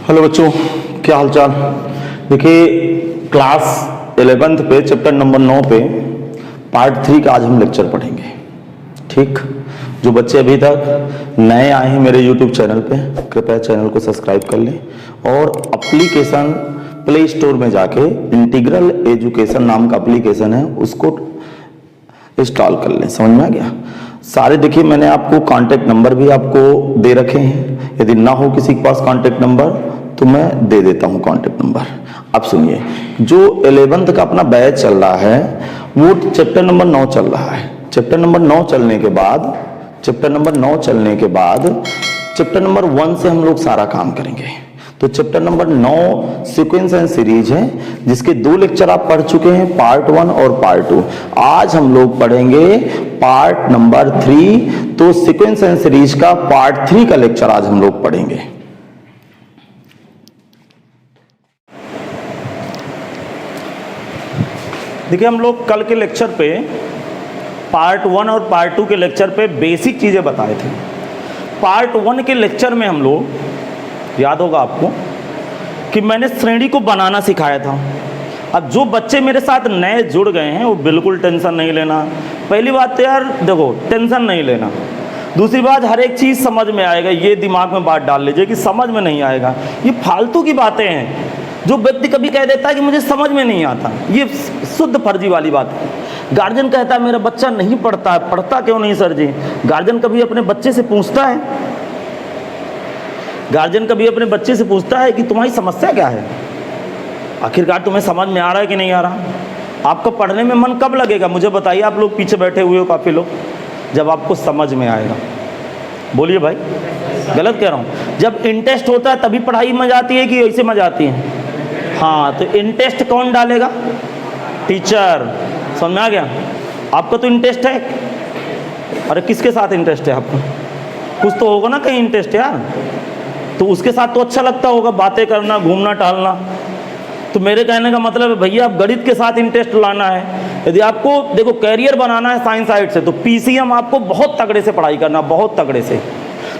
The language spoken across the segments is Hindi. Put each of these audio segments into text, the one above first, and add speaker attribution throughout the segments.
Speaker 1: हेलो बच्चों, क्या हालचाल। देखिए क्लास 11th पे चैप्टर नंबर 9 पे पार्ट 3 का आज हम लेक्चर पढ़ेंगे। ठीक, जो बच्चे अभी तक नए आए हैं मेरे यूट्यूब चैनल पे, कृपया चैनल को सब्सक्राइब कर लें और एप्लीकेशन प्ले स्टोर में जाके इंटीग्रल एजुकेशन नाम का एप्लीकेशन है उसको इंस्टॉल कर लें। समझ में आ गया। सारे देखिए मैंने आपको कांटेक्ट नंबर भी आपको दे रखे हैं, यदि ना हो किसी के पास कांटेक्ट नंबर तो मैं दे देता हूं कांटेक्ट नंबर। अब सुनिए, जो 11th का अपना बैच चल रहा है वो चैप्टर नंबर 9 चल रहा है। चैप्टर नंबर 9 चलने के बाद चैप्टर नंबर 1 से हम लोग सारा काम करेंगे। तो chapter number 9 sequence and series है, जिसके 2 लेक्चर आप पढ़ चुके हैं, पार्ट 1 और पार्ट 2। आज हम लोग पढ़ेंगे पार्ट नंबर 3। तो सीक्वेंस एंड सीरीज का पार्ट 3 का लेक्चर आज हम लोग पढ़ेंगे। देखिए हम लोग कल के लेक्चर पे पार्ट 1 और पार्ट 2 के लेक्चर पे बेसिक चीजें बताए थे। पार्ट 1 के लेक्चर में हम लोग, याद होगा आपको कि मैंने श्रेणी को बनाना सिखाया था। अब जो बच्चे मेरे साथ नए जुड़ गए हैं वो बिल्कुल टेंशन नहीं लेना। पहली बात तो यार देखो, टेंशन नहीं लेना। दूसरी बात, हर एक चीज़ समझ में आएगा, ये दिमाग में बात डाल लीजिए कि समझ में नहीं आएगा। ये फालतू की बातें हैं। जो व्यक्ति कभी कह देता है कि मुझे समझ में नहीं आता, ये शुद्ध फर्जी वाली बात है। गार्जियन कहता है मेरा बच्चा नहीं पढ़ता है, पढ़ता क्यों नहीं सर जी? गार्जियन कभी अपने बच्चे से पूछता है? गार्जियन कभी अपने बच्चे से पूछता है कि तुम्हारी समस्या क्या है? आखिरकार तुम्हें समझ में आ रहा है कि नहीं आ रहा? आपको पढ़ने में मन कब लगेगा मुझे बताइए। आप लोग पीछे बैठे हुए हो काफ़ी लोग, जब आपको समझ में आएगा। बोलिए भाई, गलत कह रहा हूँ? जब इंटरेस्ट होता है तभी पढ़ाई मजा आती है कि ऐसे मजा आती है? हाँ, तो इंटरेस्ट कौन डालेगा? टीचर। समझ में आ गया? आपका तो इंटरेस्ट है। अरे किसके साथ इंटरेस्ट है आपको? कुछ तो होगा ना कहीं इंटरेस्ट यार, तो उसके साथ तो अच्छा लगता होगा बातें करना, घूमना टहलना। तो मेरे कहने का मतलब है भैया, आप गणित के साथ इंटरेस्ट लाना है। यदि आपको देखो कैरियर बनाना है साइंस साइड से, तो पीसीएम आपको बहुत तगड़े से पढ़ाई करना, बहुत तगड़े से।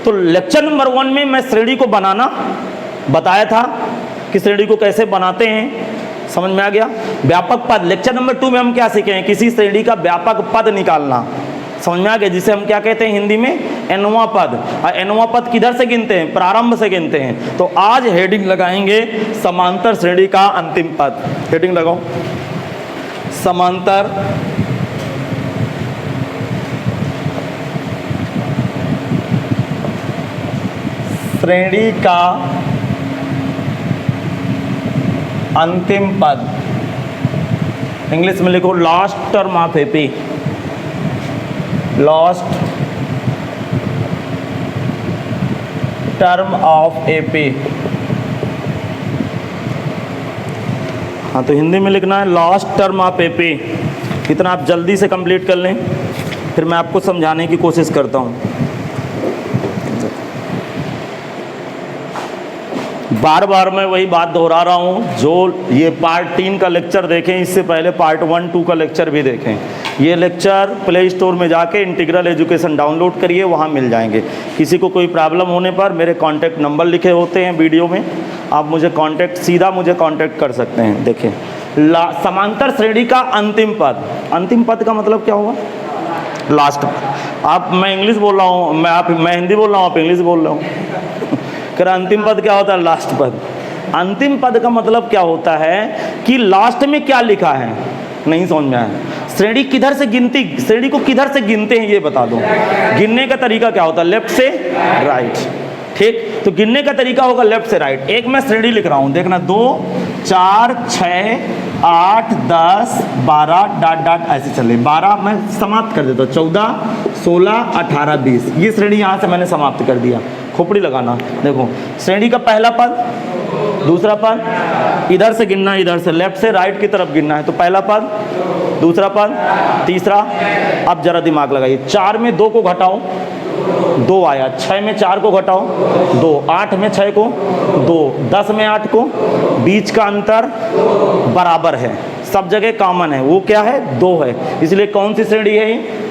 Speaker 1: तो लेक्चर नंबर 1 में मैं श्रेणी को बनाना बताया था कि श्रेणी को कैसे बनाते हैं। समझ में आ गया? व्यापक पद। लेक्चर नंबर 2 में हम क्या सीखे हैं? किसी श्रेणी का व्यापक पद निकालना। समझ में आ गया? जिसे हम क्या कहते हैं हिंदी में? एनवा पद। और एनवा पद किधर से गिनते हैं? प्रारंभ से गिनते हैं। तो आज हेडिंग लगाएंगे समांतर श्रेणी का अंतिम पद। हेडिंग लगाओ, समांतर श्रेणी का अंतिम पद। इंग्लिश में लिखो last term of AP. Last term of AP. हाँ, तो हिंदी में लिखना है लास्ट टर्म ऑफ एपी। इतना आप जल्दी से कंप्लीट कर लें, फिर मैं आपको समझाने की कोशिश करता हूँ। बार बार मैं वही बात दोहरा रहा हूँ, जो ये पार्ट 3 का लेक्चर देखें, इससे पहले पार्ट 1, 2 का लेक्चर भी देखें। ये लेक्चर प्ले स्टोर में जाके इंटीग्रल एजुकेशन डाउनलोड करिए, वहाँ मिल जाएंगे। किसी को कोई प्रॉब्लम होने पर मेरे कांटेक्ट नंबर लिखे होते हैं वीडियो में, आप मुझे सीधा मुझे कांटेक्ट कर सकते हैं। देखें, समांतर श्रेणी का अंतिम पद। अंतिम पद का मतलब क्या होगा? लास्ट। मैं इंग्लिश बोल रहा हूँ, मैं हिंदी बोल रहा हूँ, आप इंग्लिश बोल रहे हो। कर अंतिम पद क्या होता है? लास्ट पद। अंतिम पद का मतलब क्या होता है कि लास्ट में क्या लिखा है? नहीं समझ में आया? श्रेणी किधर से गिनती, श्रेणी को किधर से गिनते हैं ये बता दो। गिनने का तरीका क्या होता है? लेफ्ट से राइट। ठीक, तो गिनने का तरीका होगा लेफ्ट से राइट। एक मैं श्रेणी लिख रहा हूं, देखना 2 4 6 8 10 12 डॉट डॉट ऐसे चले। 12 मैं समाप्त कर देता हूँ, 14 16 18 20। ये श्रेणी यहाँ से मैंने समाप्त कर दिया। खोपड़ी लगाना। देखो, श्रेणी का पहला पद, दूसरा पद, इधर से गिनना, इधर से लेफ्ट से राइट की तरफ गिनना है। तो पहला पद, दूसरा पद, तीसरा। अब जरा दिमाग लगाइए, 4 में 2 को घटाओ, 2 आया। 6 में 4 को घटाओ, 2। 8 में 6 को 2। 10 में 8 को। बीच का अंतर बराबर है, सब जगह कॉमन है। वो क्या है? 2 है। इसलिए कौन सी श्रेणी है?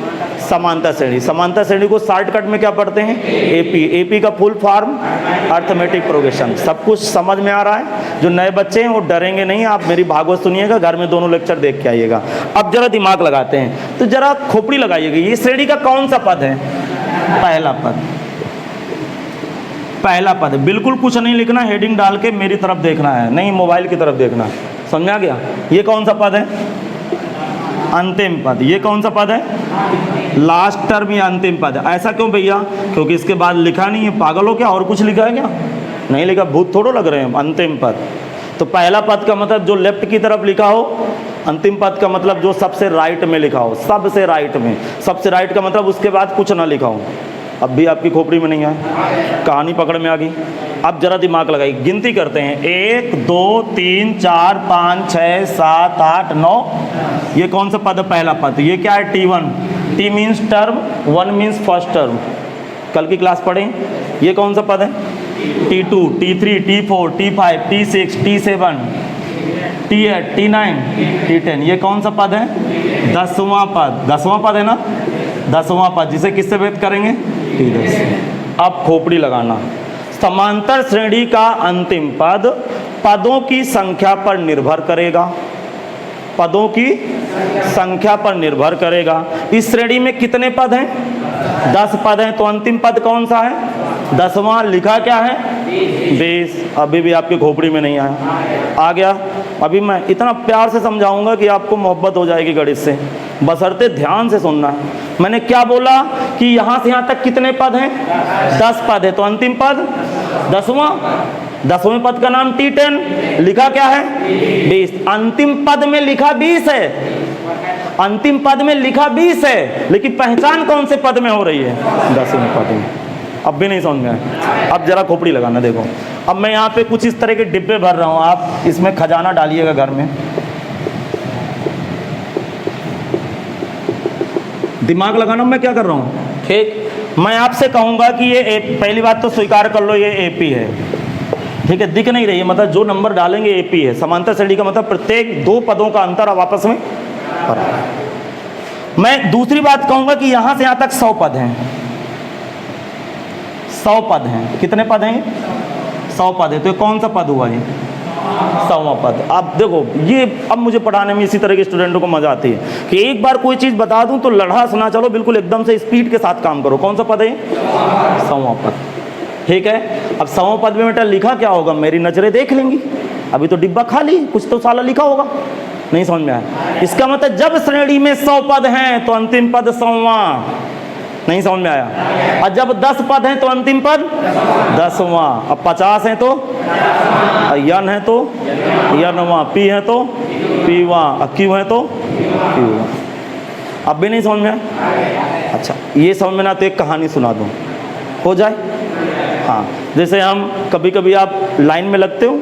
Speaker 1: समांतर श्रेणी। समांतर श्रेणी को शॉर्टकट में क्या पढ़ते हैं? एपी। एपी का फुल फॉर्म अर्थमेटिक प्रोग्रेशन। सब कुछ समझ में आ रहा है? जो नए बच्चे हैं वो डरेंगे नहीं, आप मेरी भागवत सुनिएगा, घर में दोनों लेक्चर देख के आइएगा। अब जरा दिमाग लगाते हैं, तो जरा खोपड़ी लगाइएगा। ये श्रेणी का कौन सा पद है? पहला पद। पहला पद, बिल्कुल कुछ नहीं लिखना, हेडिंग डाल के मेरी तरफ देखना है, नहीं मोबाइल की तरफ देखना है। समझ आ गया? ये कौन सा पद है? अंतिम पद। ये कौन सा पद है? लास्ट टर्म या अंतिम पद। ऐसा क्यों भैया? क्योंकि इसके बाद लिखा नहीं है। पागल हो क्या? और कुछ लिखा है क्या? नहीं लिखा, भूत थोड़ो लग रहे हैं। अंतिम पद। तो पहला पद का मतलब जो लेफ्ट की तरफ लिखा हो, अंतिम पद का मतलब जो सबसे राइट में लिखा हो, सबसे राइट में। सबसे राइट का मतलब उसके बाद कुछ ना लिखा हो। अब भी आपकी खोपड़ी में नहीं आया, कहानी पकड़ में आ गई। अब जरा दिमाग लगाइए, गिनती करते हैं। 1 2 3 4 5 6 7 8 9। ये कौन सा पद है? पहला पद। ये क्या है? T1। T means term, 1 means first term. कल की क्लास पढ़ें। ये कौन सा पद है? T2, T3, T4, T5, T6, T7, T8, T9, T10। ये कौन सा पद है? 10वां पद। 10वां पद है ना? 10वां पद, जिसे किससे व्यक्त करेंगे? T10। अब खोपड़ी लगाना। समांतर श्रेणी का अंतिम पद पदों की संख्या पर निर्भर करेगा। पदों की संख्या पर निर्भर करेगा। इस श्रेणी में कितने पद हैं? 10 पद हैं। तो अंतिम पद कौन सा है? 10वां। लिखा क्या है? 20। अभी भी आपकी खोपड़ी में नहीं आया। आ गया? अभी मैं इतना प्यार से समझाऊंगा कि आपको मोहब्बत हो जाएगी गणित से, बशर्ते ध्यान से सुनना है। मैंने क्या बोला कि यहाँ से यहाँ तक कितने पद हैं? 10 पद है। तो अंतिम पद 10वां। 10वें पद का नाम T10। लिखा क्या है? 20। अंतिम पद में लिखा 20 है। अंतिम पद में लिखा 20 है, लेकिन पहचान कौन से पद में हो रही है? 10वें पद में। अब भी नहीं समझ में आया? अब जरा खोपड़ी लगाना। देखो, अब मैं यहाँ पे कुछ इस तरह के डिब्बे भर रहा हूँ, आप इसमें खजाना डालिएगा घर में। दिमाग लगाना। मैं क्या कर रहा हूँ? ठीक, मैं आपसे कहूँगा कि ये पहली बात तो स्वीकार कर लो, ये एपी है। ठीक है, दिख नहीं रही है, मतलब जो नंबर डालेंगे एपी है। समांतर श्रेणी का मतलब प्रत्येक 2 पदों का अंतर अब आपस में बराबर है। मैं दूसरी बात कहूँगा कि यहाँ से यहाँ तक 100 पद हैं। 100 पद हैं। कितने पद हैं? 100 पद है। तो कौन सा पद हुआ ये? 100वां पद। अब देखो, ये अब मुझे पढ़ाने में इसी तरह के स्टूडेंटों को मजा आती है कि एक बार कोई चीज़ बता दूं तो लड़ा सुना चलो, बिल्कुल एकदम से स्पीड के साथ काम करो। कौन सा पद है? 100वां पद। ठीक है, अब 100वां पद में बेटा लिखा क्या होगा? मेरी नजरें देख लेंगी। अभी तो डिब्बा खाली, कुछ तो साला लिखा होगा। नहीं समझ में आया? इसका मतलब जब श्रेणी में 100 पद हैं तो अंतिम पद 100वां। नहीं समझ में आया? और जब 10 पद हैं तो अंतिम पद 10वां। अब 50 हैं तो यन है तो यनवां, पी है तो पीवां, क्यू है तो क्यूवां। अब भी नहीं समझ में आया? अच्छा, ये समझ में ना तो एक कहानी सुना दूं, हो जाए? हाँ, जैसे हम कभी कभी आप लाइन में लगते हो।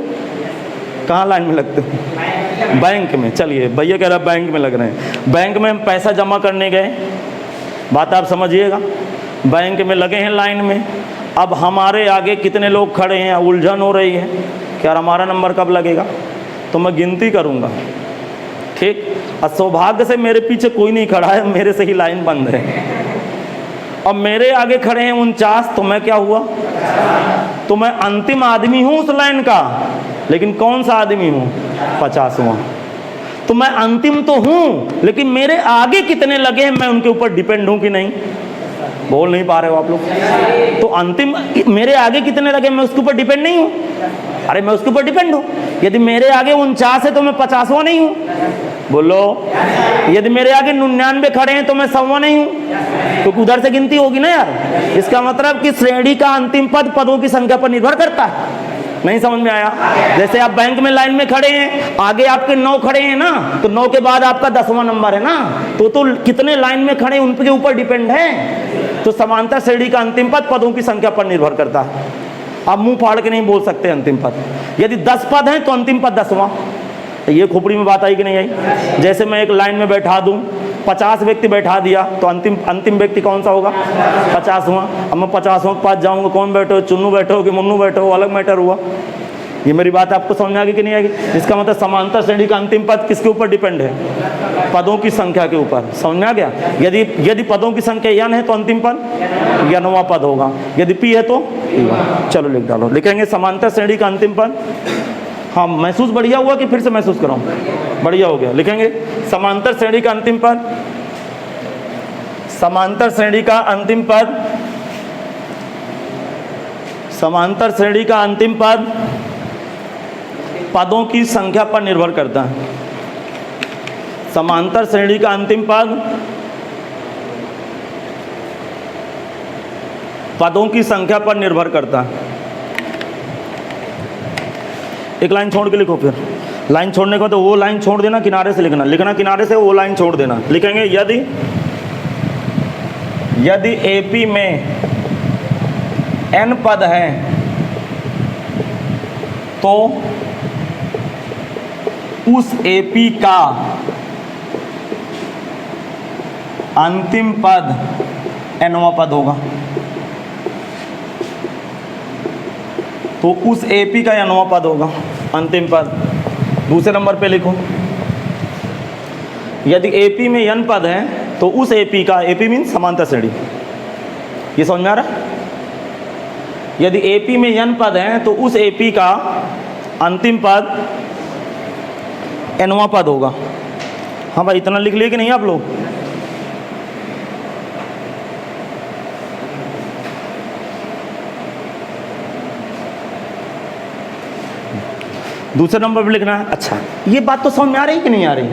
Speaker 1: कहाँ लाइन में लगते हो? बैंक में। चलिए, भैया कह रहा बैंक में लग रहे हैं। बैंक में हम पैसा जमा करने गए, बात आप समझिएगा। बैंक में लगे हैं लाइन में। अब हमारे आगे कितने लोग खड़े हैं, उलझन हो रही है कि यार हमारा नंबर कब लगेगा। तो मैं गिनती करूँगा, ठीक। और सौभाग्य से मेरे पीछे कोई नहीं खड़ा है, मेरे से ही लाइन बंद है। अब मेरे आगे खड़े हैं 49, तो मैं क्या हुआ? तो मैं अंतिम आदमी हूँ उस लाइन का, लेकिन कौन सा आदमी हूँ? 50वां। तो मैं अंतिम तो हूँ, लेकिन मेरे आगे कितने लगे हैं मैं उनके ऊपर डिपेंड हूँ कि नहीं? बोल नहीं पा रहे हो आप लोग? तो अंतिम मेरे आगे कितने लगे मैं उसके ऊपर डिपेंड नहीं हूँ। अरे मैं उसके ऊपर डिपेंड हूँ। यदि मेरे आगे 49 है तो मैं 50वां नहीं हूँ। बोलो, यदि मेरे आगे 99 खड़े हैं तो मैं 100वां नहीं हूँ, क्योंकि उधर से गिनती होगी ना यार। इसका मतलब कि श्रेणी का अंतिम पद पदों की संख्या पर निर्भर करता है। नहीं समझ में आया? जैसे आप बैंक में लाइन में खड़े हैं, आगे आपके 9 खड़े हैं ना, तो 9 के बाद आपका 10वां नंबर है ना, तो कितने लाइन में खड़े उनके ऊपर डिपेंड है। तो समांतर श्रेणी का अंतिम पद पदों की संख्या पर निर्भर करता है। आप मुंह फाड़ के नहीं बोल सकते अंतिम पद। यदि 10 पद हैं तो अंतिम पद 10वां। ये खोपड़ी में बात आई कि नहीं आई? जैसे मैं एक लाइन में बैठा दूं, 50 व्यक्ति बैठा दिया, तो अंतिम व्यक्ति कौन सा होगा? 50वां। अब मैं 50वां के पास जाऊंगा, कौन बैठे हो? चुन्नू बैठे हो कि मुन्नू बैठे हो? अलग मैटर हुआ। ये मेरी बात आपको समझ में आ गई कि नहीं आएगी? इसका मतलब समांतर श्रेणी का अंतिम पद किसके ऊपर डिपेंड है? पदों की संख्या के ऊपर। समझ में आ गया? यदि पदों की संख्या n है तो अंतिम पद nवां पद होगा, यदि p है तो p। चलो लिख डालो, लिखेंगे समांतर श्रेणी का अंतिम पद। हाँ, महसूस बढ़िया हुआ कि फिर से महसूस कराऊं? बढ़िया हो गया। लिखेंगे समांतर श्रेणी का अंतिम पद, समांतर श्रेणी का अंतिम पद, समांतर श्रेणी का अंतिम पद पदों की संख्या पर निर्भर करता है। समांतर श्रेणी का अंतिम पद पदों की संख्या पर निर्भर करता है। एक लाइन छोड़ के लिखो, फिर लाइन छोड़ने के बाद वो लाइन छोड़ देना, किनारे से लिखना किनारे से, वो लाइन छोड़ देना। लिखेंगे यदि एपी में n पद हैं तो उस एपी का अंतिम पद nवां पद होगा। तो उस एपी का nवां पद होगा अंतिम पद। दूसरे नंबर पे लिखो, यदि एपी में n पद हैं तो उस एपी का, एपी मीन्स समांतर श्रेणी, ये समझ में आ रहा है? यदि एपी में n पद हैं तो उस एपी का अंतिम पद nवां पद होगा। हाँ भाई, इतना लिख लिए कि नहीं आप लोग? दूसरे नंबर पर लिखना है। अच्छा, ये बात तो समझ में आ रही कि नहीं आ रही?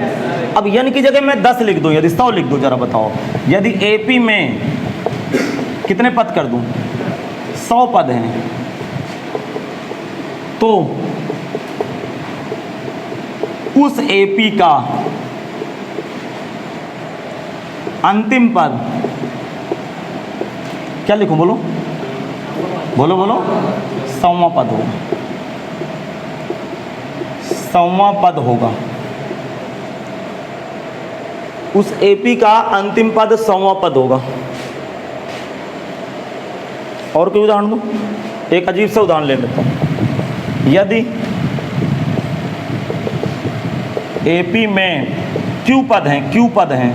Speaker 1: अब n की जगह मैं 10 लिख दूं, यदि 100 लिख दूं, जरा बताओ। यदि एपी में कितने पद कर दूं? 100 पद हैं, तो उस एपी का अंतिम पद क्या लिखूं? बोलो बोलो बोलो। 100वां पद होगा, 100वां पद होगा। उस एपी का अंतिम पद 100वां पद होगा। और कोई उदाहरण दो? एक अजीब सा उदाहरण ले लेता हूं। यदि एपी में Q पद हैं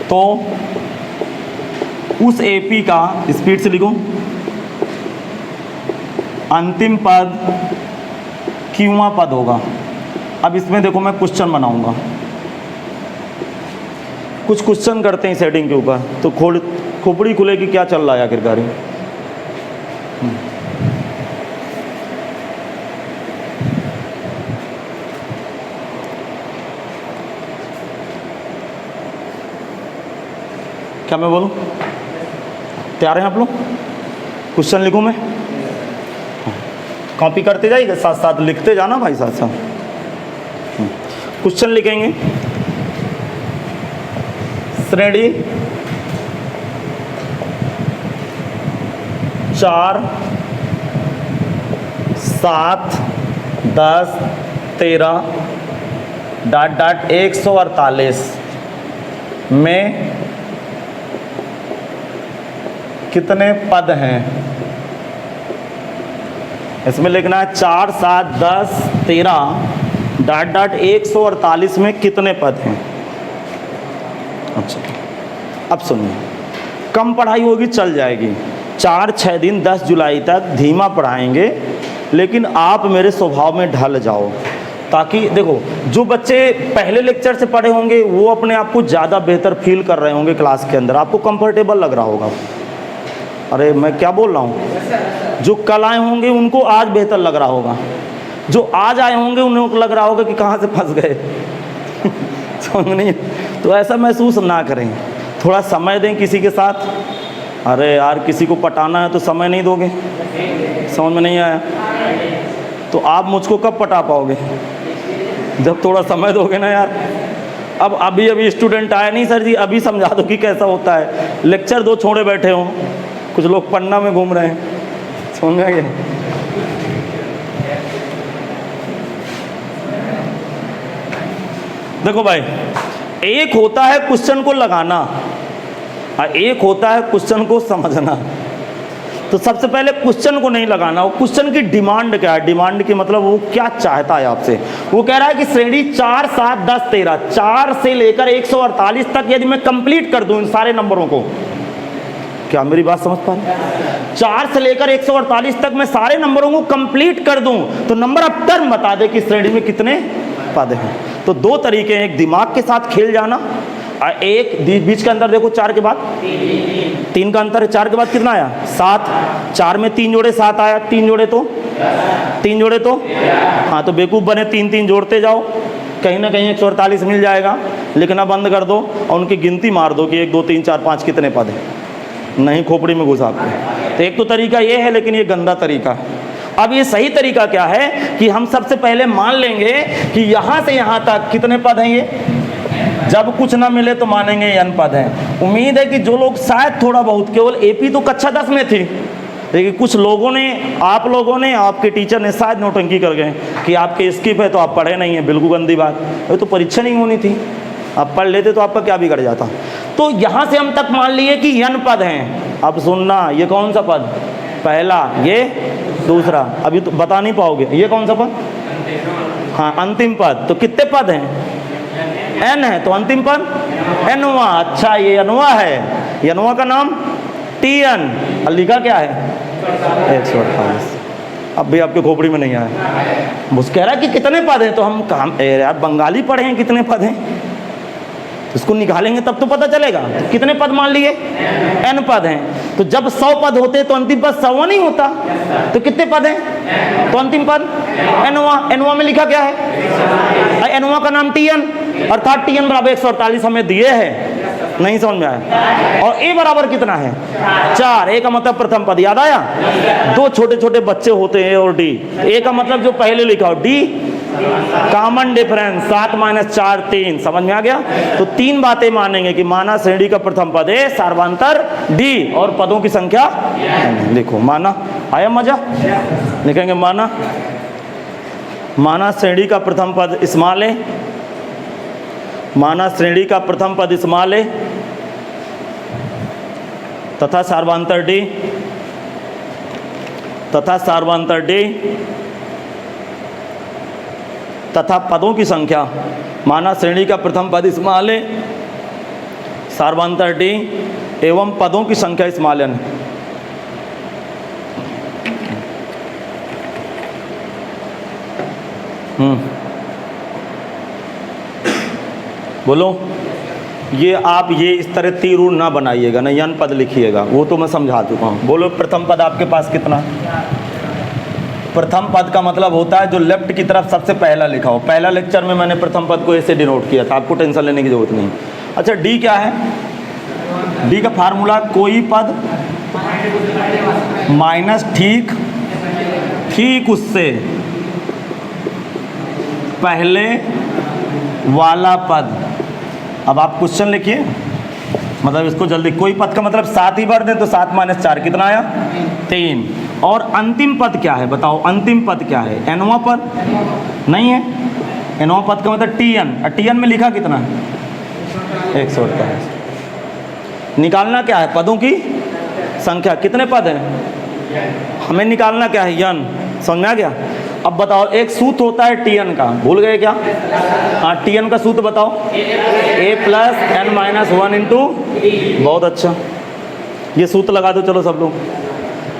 Speaker 1: तो उस एपी का, स्पीड से लिखो, अंतिम पद Qवां पद होगा। अब इसमें देखो, मैं क्वेश्चन बनाऊंगा, कुछ क्वेश्चन करते हैं सेटिंग के ऊपर, तो खोपड़ी खुलेगी क्या चल रहा है आखिरकार। क्या मैं बोलूं? तैयार हैं आप लोग? क्वेश्चन लिखूं मैं? कॉपी करते जाइए, साथ साथ लिखते जाना भाई, साथ साथ। क्वेश्चन लिखेंगे, श्रेणी 4, 7, 10, 13 ... 148 में कितने पद हैं? इसमें लिखना है 4, 7, 10, 13 ... 148 में कितने पद हैं? अच्छा, अब सुनिए, कम पढ़ाई होगी चल जाएगी, 4-6 दिन 10 जुलाई तक धीमा पढ़ाएंगे, लेकिन आप मेरे स्वभाव में ढल जाओ, ताकि देखो, जो बच्चे पहले लेक्चर से पढ़े होंगे वो अपने आप को ज़्यादा बेहतर फील कर रहे होंगे क्लास के अंदर, आपको कंफर्टेबल लग रहा होगा। अरे मैं क्या बोल रहा हूँ? जो कल आए होंगे उनको आज बेहतर लग रहा होगा, जो आज आए होंगे उन्हें लग रहा होगा कि कहाँ से फंस गए। समझ नहीं? तो ऐसा महसूस ना करें, थोड़ा समय दें किसी के साथ। अरे यार, किसी को पटाना है तो समय नहीं दोगे? समझ में नहीं आया? तो आप मुझको कब पटा पाओगे? जब थोड़ा समय दोगे ना यार। अब अभी स्टूडेंट आए नहीं सर जी, अभी समझा दो कि कैसा होता है। लेक्चर 2 छोड़े बैठे हों, कुछ लोग पन्ना में घूम रहे हैं। समझ में आ गया? देखो भाई, एक होता है क्वेश्चन को लगाना और एक होता है क्वेश्चन को समझना। तो सबसे पहले क्वेश्चन को नहीं लगाना, वो क्वेश्चन की डिमांड क्या है, डिमांड की मतलब वो क्या चाहता है आपसे। वो कह रहा है कि श्रेणी 4, 7, 10, 13, 4 से लेकर 148 तक यदि मैं कंप्लीट कर दूं इन सारे नंबरों को, क्या मेरी बात समझ पा रहे हैं? 4 से लेकर 148 तक मैं सारे नंबरों को कंप्लीट कर दूं तो नंबर ऑफ टर्म बता दे कि श्रेणी में कितने पद हैं। तो दो तरीके हैं, एक दिमाग के साथ खेल जाना, एक बीच के अंदर देखो 4 के बाद 3 का अंतर है, 4 के बाद कितना आया 7, 4 में 3 जोड़े 7 आया, 3 जोड़े तो 3 जोड़े तो हाँ, तो बेवकूफ़ बने 3 जाओ, कहीं ना कहीं 148 मिल जाएगा। लिखना बंद कर दो और उनकी गिनती मार दो कि 1 2 3 4 5 कितने पद हैं, नहीं खोपड़ी में घुसा आपके। तो एक तो तरीका ये है, लेकिन ये गंदा तरीका है। अब ये सही तरीका क्या है कि हम सबसे पहले मान लेंगे कि यहाँ से यहाँ तक कितने पद हैं, ये जब कुछ ना मिले तो मानेंगे n पद हैं। उम्मीद है कि जो लोग शायद थोड़ा बहुत, केवल एपी तो कक्षा 10 में थी, लेकिन कुछ लोगों ने, आप लोगों ने, आपके टीचर ने शायद नौटंकी कर गए कि आपके स्किप है तो आप पढ़े नहीं हैं। बिल्कुल गंदी बात, ये तो परीक्षा नहीं होनी थी, आप पढ़ लेते तो आपका क्या बिगड़ जाता। तो यहाँ से हम तक मान लिए कि n पद हैं। अब सुनना, ये कौन सा पद, पहला, ये दूसरा, अभी तो बता नहीं पाओगे, ये कौन सा पद, हाँ अंतिम पद। तो कितने पद हैं, n है, तो अंतिम पद nवा। अच्छा ये nवा है, nवा का नाम Tn, और लिखा क्या है 148। अब भी आपके खोपड़ी में नहीं आया। मुझे कह रहा है कि कितने पद हैं, तो हम काम यार बंगाली पढ़े हैं, कितने पद हैं इसको निकालेंगे तब तो पता चलेगा। तो कितने पद मान लिए, n पद हैं। तो जब 100 पद होते तो अंतिम पद 100वां नहीं होता, तो कितने पद हैं, तो अंतिम पद nवा। nवा में लिखा क्या है, nवा का नाम Tn, अर्थात Tn बराबर 148 हमें दिए हैं, नहीं समझ में आया। और a बराबर कितना है 4, a का मतलब प्रथम पद, याद आया। 2 छोटे छोटे बच्चे होते हैं और d, a का मतलब जो पहले लिखा हो, d कॉमन डिफरेंस 7 - 4 3, समझ में आ गया। तो 3 बातें मानेंगे कि माना श्रेणी का प्रथम पद है, सार्वधातर d और पदों की संख्या। देखो माना, आया मजा, लिखेंगे माना, माना श्रेणी का प्रथम पद स्मॉल है, माना श्रेणी का प्रथम पद स्मॉल है तथा सार्वधातर d, तथा सार्वधातर d तथा पदों की संख्या। माना श्रेणी का प्रथम पद स्मॉल है, सार्वधातर d एवं पदों की संख्या स्मॉल n। बोलो, ये आप ये इस तरह तीर ना बनाइएगा, ना n पद लिखिएगा, वो तो मैं समझा चुका हूँ। बोलो प्रथम पद आपके पास कितना, प्रथम पद का मतलब होता है जो लेफ्ट की तरफ सबसे पहला लिखा हो। पहला लेक्चर में मैंने प्रथम पद को ऐसे डिनोट किया था, आपको टेंशन लेने की जरूरत नहीं। अच्छा डी क्या है, डी का फार्मूला कोई पद माइनस ठीक उससे पहले वाला पद। अब आप क्वेश्चन लिखिए, मतलब इसको जल्दी, कोई पद का मतलब 7 ही भर दें तो 7 - 4 कितना आया 3। और अंतिम पद क्या है बताओ, अंतिम पद क्या है, nवा पद नहीं है, nवा पद का मतलब Tn, और Tn में लिखा कितना है 148। निकालना क्या है, पदों की संख्या, कितने पद हैं, हमें निकालना क्या है n। समझ में आ गया। अब बताओ, एक सूत्र होता है Tn का, भूल गए क्या, हाँ Tn का सूत्र बताओ, a + n - 1 × बहुत अच्छा, ये सूत्र लगा दो चलो सब लोग।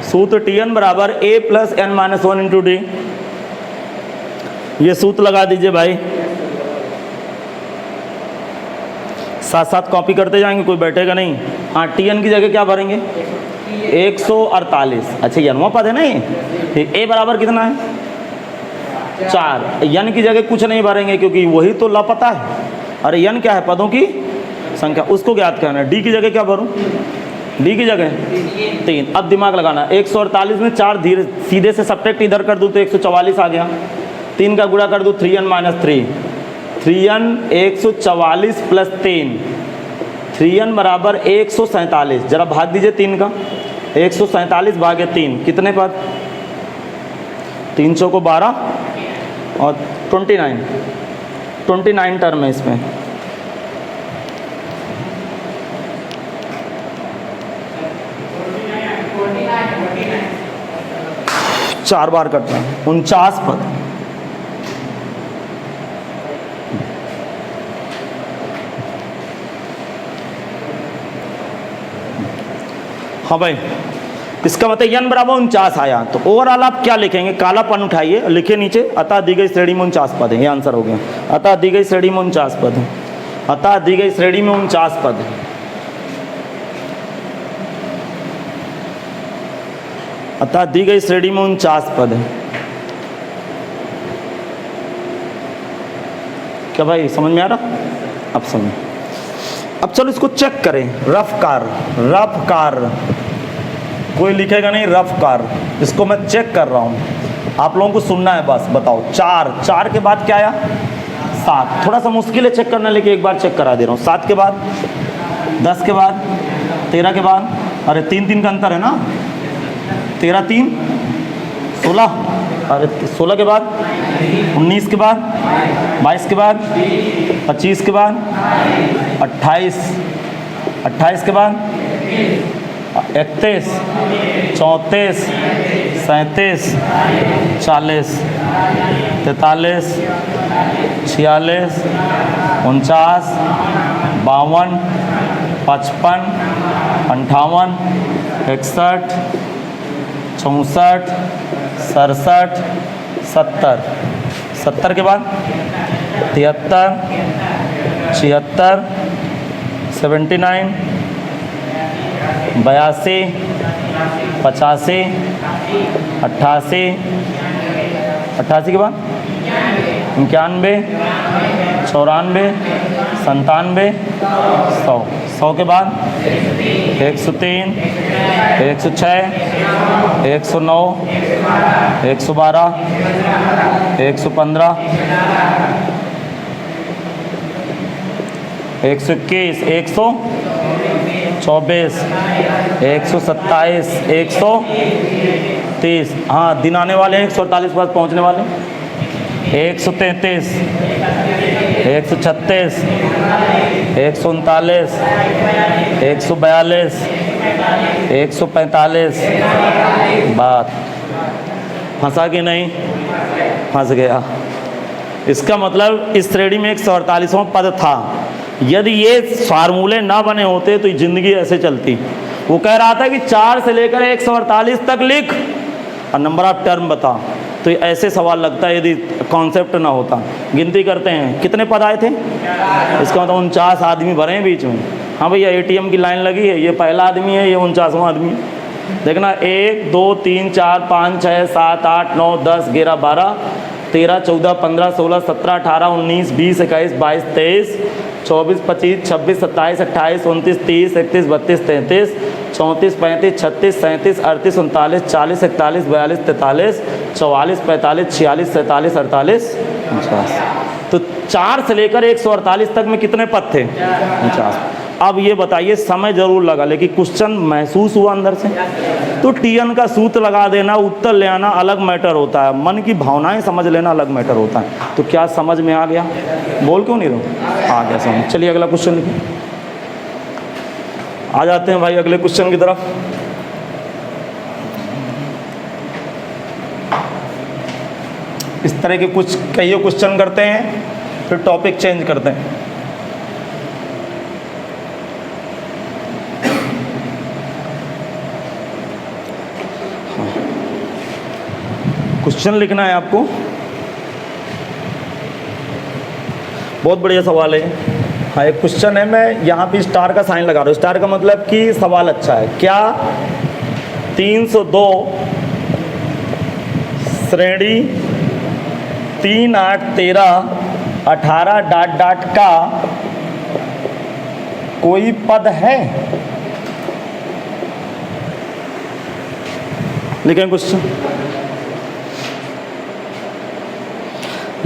Speaker 1: सूत्र Tn बराबर a + n - 1 × d, ये सूत्र लगा दीजिए भाई, साथ साथ कॉपी करते जाएंगे, कोई बैठेगा नहीं। हाँ Tn की जगह क्या भरेंगे 148। अच्छा n पद है ना ये, ठीक। a बराबर कितना है 4, n की जगह कुछ नहीं भरेंगे क्योंकि वही तो लापता है। अरे n क्या है, पदों की संख्या, उसको ज्ञात करना है। d की जगह क्या भरूं, d की जगह 3। अब दिमाग लगाना, 148 में 4 धीरे सीधे से सब्ट्रैक्ट इधर कर दूं तो 144 आ गया, 3 का गुणा कर दूं 3n - 3, 3n 144 + 3, 3n बराबर 147। जरा भाग दीजिए 3 का, 147 भागे 3 कितने पद, 300 को 12 और 29 टर्म है इसमें। 4 बार करते हैं, 49 पद। हाँ भाई, इसका मतलब n बराबर 49 आया। तो ओवरऑल आप क्या लिखेंगे, काला पेन उठाइए, लिखे नीचे, अतः दी गई श्रेणी में 49 पद है। ये आंसर हो गया। अतः दी गई श्रेणी में 49 पद है। अतः दी गई श्रेणी में 49 पद है। अतः दी गई श्रेणी में 49 पद है। क्या भाई समझ में आ रहा? अब समझ। अब चलो इसको चेक करें। रफ कार, रफ कार, कोई लिखेगा नहीं रफ कार। इसको मैं चेक कर रहा हूँ, आप लोगों को सुनना है बस। बताओ 4 के बाद क्या आया? 7। थोड़ा सा मुश्किल है चेक करना, लेकिन एक बार चेक करा दे रहा हूँ। 7 के बाद, 10 के बाद, 13 के बाद, अरे 3 का अंतर है ना। 13 3 16, अरे 16 के बाद, 19 के बाद, 22 के बाद, 25 के बाद, 28 के बाद, 31, 34, 37, 40, 43, 46, 49, 52, 55, 58, 61, 64, 67, 70, 70 के बाद 73, 76, 79, 82, 85, 88, 88 के बाद 91, 94, 97, 100, 100 के बाद 103, 106, 109, 112, 115, 121, 124, 127, 130, हाँ दिन आने वाले हैं 148 पास पहुँचने वाले, 133, 136, 139, 142, 145, बात फंसा कि नहीं? फंस गया। इसका मतलब इस श्रेणी में 148वां पद था। यदि ये फार्मूले ना बने होते तो ज़िंदगी ऐसे चलती। वो कह रहा था कि 4 से लेकर 148 तक लिख और नंबर ऑफ टर्म बता। तो ऐसे सवाल लगता है यदि कॉन्सेप्ट ना होता। गिनती करते हैं कितने पद आए थे, इसका मतलब 49 आदमी भरे हैं बीच में। हाँ भैया ATM की लाइन लगी है, ये पहला आदमी है, ये 49वां आदमी है। देखना 1 2 3 4 5 6 7 8 9 10 11 12 13 14 15 16 17 18 19 20 21 22 23 24 25 26 27 28 29 30 31 32 33 34 35 36 37 38 39 40 41 42 43 44 45 46 47 48 49। तो 4 से लेकर 148 तक में कितने पद थे? 49। अब ये बताइए, समय जरूर लगा लेकिन क्वेश्चन महसूस हुआ अंदर से। तो TN का सूत्र लगा देना, उत्तर ले आना अलग मैटर होता है, मन की भावनाएं समझ लेना अलग मैटर होता है। तो क्या समझ में आ गया? बोल क्यों नहीं रहो? आ गया समझ। चलिए अगला क्वेश्चन लिखिए। आ जाते हैं भाई अगले क्वेश्चन की तरफ। इस तरह के कुछ कई क्वेश्चन करते हैं, फिर टॉपिक चेंज करते हैं। क्वेश्चन लिखना है आपको। बहुत बढ़िया सवाल है। हाँ एक क्वेश्चन है, मैं यहाँ पे स्टार का साइन लगा रहा हूँ। स्टार का मतलब कि सवाल अच्छा है। क्या 302 श्रेणी 3 8 13 18 डॉट डॉट का कोई पद है? लिखें क्वेश्चन।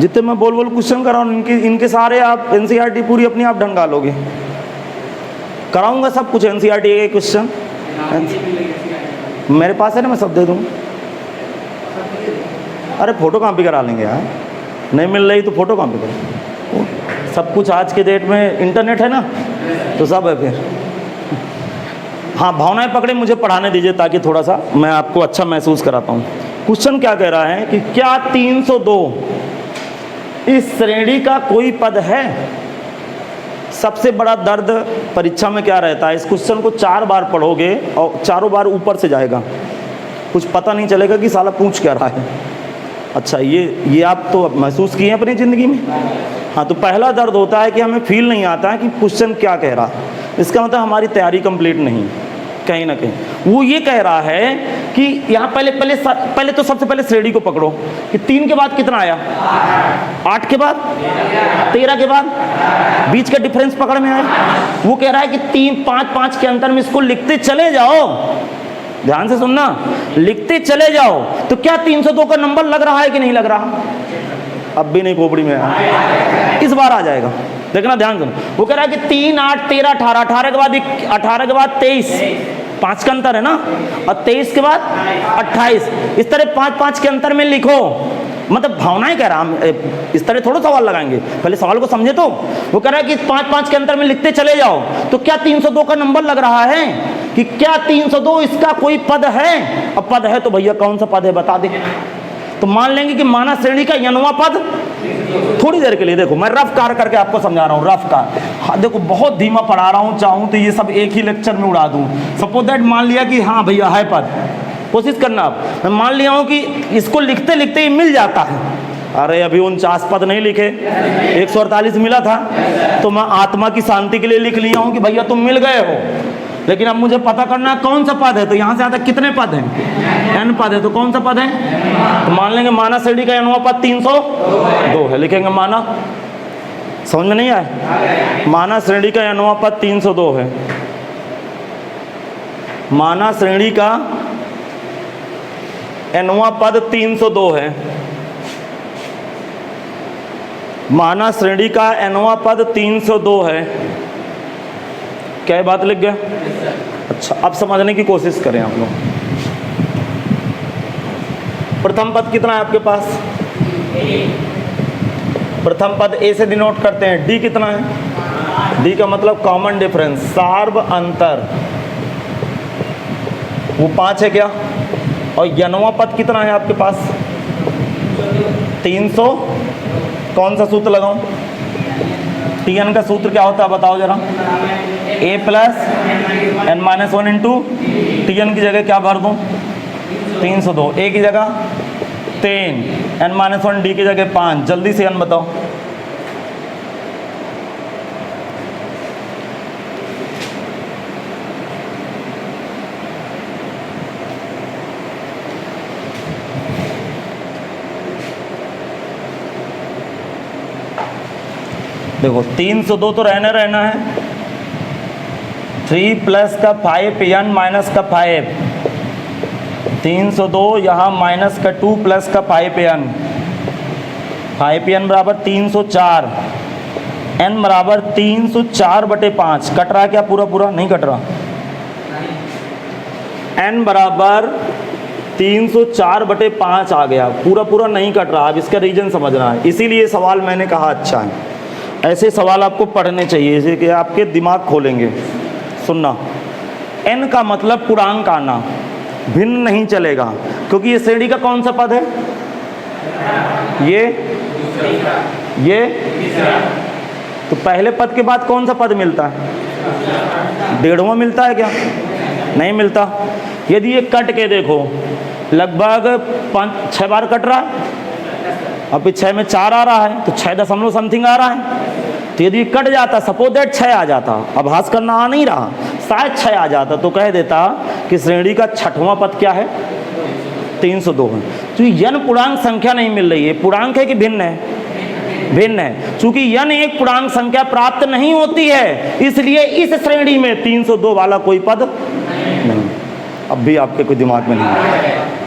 Speaker 1: जितने मैं बोल क्वेश्चन कर रहा हूँ इनके सारे आप NCERT पूरी अपनी आप ढंगा लोगे। कराऊंगा सब कुछ NCERT के क्वेश्चन मेरे पास है ना, मैं सब दे दूँगा। अरे फोटो कॉपी करा लेंगे यार, नहीं मिल रही तो फोटो कॉपी करो। सब कुछ आज के डेट में इंटरनेट है ना, तो सब है फिर। हाँ भावनाएं पकड़े, मुझे पढ़ाने दीजिए ताकि थोड़ा सा मैं आपको अच्छा महसूस कराता हूँ। क्वेश्चन क्या कह रहा है कि क्या 302 इस श्रेणी का कोई पद है। सबसे बड़ा दर्द परीक्षा में क्या रहता है, इस क्वेश्चन को 4 बार पढ़ोगे और चारों बार ऊपर से जाएगा, कुछ पता नहीं चलेगा कि साला पूछ क्या रहा है। अच्छा, ये आप तो महसूस किए हैं अपनी ज़िंदगी में। हाँ, तो पहला दर्द होता है कि हमें फील नहीं आता है कि क्वेश्चन क्या कह रहा है। इसका मतलब हमारी तैयारी कंप्लीट नहीं, कहीं ना कहीं वो ये कह रहा है कि यहाँ पहले तो सबसे पहले श्रेणी को पकड़ो कि 3 के बाद कितना आया, 8 के बाद 13 के बाद बीच का डिफरेंस पकड़ में आया। वो कह रहा है कि 3, 5, 5 के अंतर में इसको लिखते चले जाओ। ध्यान से सुनना, लिखते चले जाओ। तो क्या 302 का नंबर लग रहा है कि नहीं लग रहा? अब भी नहीं खोपड़ी में आया, इस बार आ जाएगा। देखना ध्यान सुनो, वो कह रहा है कि 3, 8, 13, 18, 18 के बाद 23, 5 का अंतर है ना, और 23 के बाद 28। इस तरह 5-5 के अंतर में लिखो। मतलब भावनाएं कह रहा है, इस तरह थोड़ा सवाल लगाएंगे, पहले सवाल को समझे। तो वो कह रहा है कि 5-5 के अंतर में लिखते चले जाओ। तो क्या 302 का नंबर लग रहा है कि क्या 302 इसका कोई पद है? अब पद है तो भैया कौन सा पद है बता दे। तो मान लेंगे कि माना श्रेणी का यनवा पद। थोड़ी देर के लिए देखो, मैं रफ कार करके आपको समझा रहा हूँ, रफ कार। हाँ देखो, बहुत धीमा पढ़ा रहा हूँ, चाहूँ तो ये सब एक ही लेक्चर में उड़ा दूँ। सपोज दैट मान लिया कि हाँ भैया है पद, कोशिश करना आप। मैं मान लिया हूँ कि इसको लिखते लिखते ही मिल जाता है। अरे अभी 49 पद नहीं लिखे, 148 मिला था, तो मैं आत्मा की शांति के लिए लिख लिया हूँ कि भैया तुम मिल गए हो। लेकिन अब मुझे पता करना है कौन सा पद है। तो यहाँ से आता कितने पद हैं? n पद है। तो कौन सा पद है? तो मान लेंगे माना श्रेणी का nवां पद 302 है। लिखेंगे माना, समझ में नहीं आया? माना श्रेणी का nवां पद 302 है। माना श्रेणी का nवां पद 302 है। माना श्रेणी का nवां पद 302 है। क्या बात लिख गया? अच्छा, अब समझने की कोशिश करें आप लोग। प्रथम पद कितना है आपके पास? प्रथम पद ए से डिनोट करते हैं। डी कितना है? डी का मतलब कॉमन डिफरेंस, सार्व अंतर, वो 5 है क्या? और यनवा पद कितना है आपके पास? 300। कौन सा सूत्र लगाऊं? Tn का सूत्र क्या होता है बताओ जरा? a plus n-1 into Tn की जगह क्या भर दूं? 302। a की जगह 3, n-1 d की जगह 5। जल्दी से n बताओ। देखो 302 तो रहना है। 3 प्लस का 5n माइनस का 5, 302 यहाँ माइनस का 2 प्लस का 5n, 5n बराबर 304, n बराबर 304/5। कट रहा है क्या पूरा पूरा? नहीं कट रहा। n बराबर 304/5 आ गया, पूरा पूरा नहीं कट रहा। अब इसका रीजन समझना है, इसीलिए सवाल मैंने कहा अच्छा है। ऐसे सवाल आपको पढ़ने चाहिए, जैसे कि आपके दिमाग खोलेंगे। सुनना, n का मतलब पूर्णांक आना, भिन्न नहीं चलेगा, क्योंकि ये श्रेणी का कौन सा पद है? ये तो पहले पद के बाद कौन सा पद मिलता है? 1.5वां मिलता है क्या? नहीं मिलता। यदि ये कट के देखो, लगभग 5-6 बार कट रहा है, अभी 6 में 4 आ रहा है, तो 6 दशमलव समथिंग आ रहा है। तो यदि कट जाता, सपोज दैट 6 आ जाता, अभास करना आ नहीं रहा, शायद 6 आ जाता, तो कह देता कि श्रेणी का 6वां पद क्या है? 302 है। तो यन पूर्णांक संख्या नहीं मिल रही है। पूर्णांक है कि भिन्न है? भिन्न है। चूंकि यन एक पूर्णांक संख्या प्राप्त नहीं होती है, इसलिए इस श्रेणी में 302 वाला कोई पद नहीं। अब भी आपके कोई दिमाग में नहीं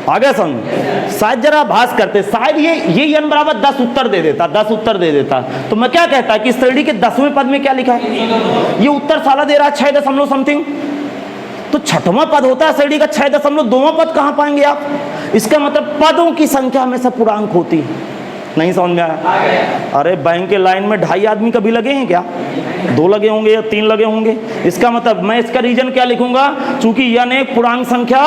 Speaker 1: आगे समझ। शायद जरा भास करते, शायद ये n बराबर 10 उत्तर दे देता, 10 उत्तर दे देता, तो मैं क्या कहता कि श्रेणी के 10वें पद में क्या लिखा है? ये उत्तर साला दे रहा है 6 दशमलव समथिंग। तो 6वां पद होता है श्रेणी का, 6.2वां पद कहाँ पाएंगे आप? इसका मतलब पदों की संख्या में से पूर्णांक होती है। नहीं समझ में आया? अरे बैंक के लाइन में 2.5 आदमी कभी लगे हैं क्या? 2 लगे होंगे या 3 लगे होंगे। इसका मतलब मैं इसका रीजन क्या लिखूंगा? चूंकि यन एक पूर्णांक संख्या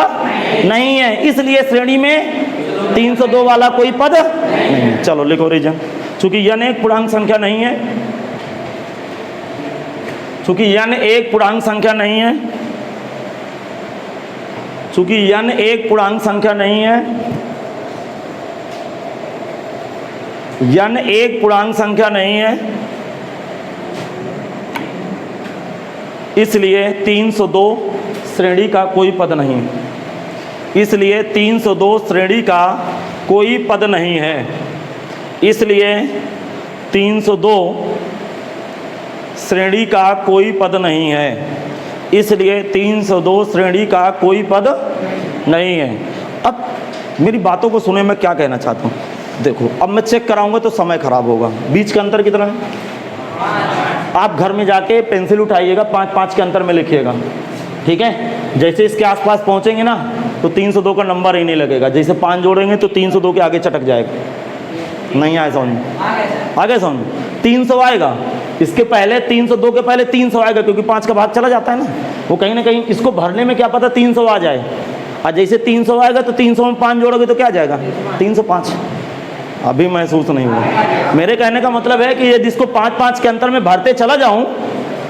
Speaker 1: नहीं है, इसलिए श्रेणी में 302 वाला कोई पद नहीं। चलो लिखो रीजन। चूंकि n एक पूर्णांक संख्या नहीं है, चूंकि n एक पूर्णांक संख्या नहीं है, चूंकि n एक पूर्णांक संख्या नहीं है, n एक पूर्णांक संख्या नहीं है, इसलिए 302 श्रेणी का कोई पद नहीं। इसलिए 302 श्रेणी का कोई पद नहीं है। इसलिए 302 श्रेणी का कोई पद नहीं है। इसलिए 302 श्रेणी का कोई पद नहीं है। अब मेरी बातों को सुने, मैं क्या कहना चाहता हूँ। देखो अब मैं चेक कराऊंगा तो समय खराब होगा। बीच का अंतर कितना है? आप घर में जाके पेंसिल उठाइएगा, 5-5 के अंतर में लिखिएगा, ठीक है। जैसे इसके आसपास पहुंचेंगे ना तो 302 का नंबर ही नहीं लगेगा। जैसे 5 जोड़ेंगे तो 302 के आगे चटक जाएगा। नहीं आए समझ में? आगे समझ में? 300 आएगा, इसके पहले 302 के पहले 300 आएगा, क्योंकि 5 का भाग चला जाता है ना। वो कहीं ना कहीं इसको भरने में क्या पता 300 आ जाए। और जैसे 300 आएगा तो 300 में 5 जोड़ोगे तो क्या आ जाएगा? 305। अभी महसूस नहीं हुआ। मेरे कहने का मतलब है कि ये जिसको 5-5 के अंतर में भरते चला जाऊं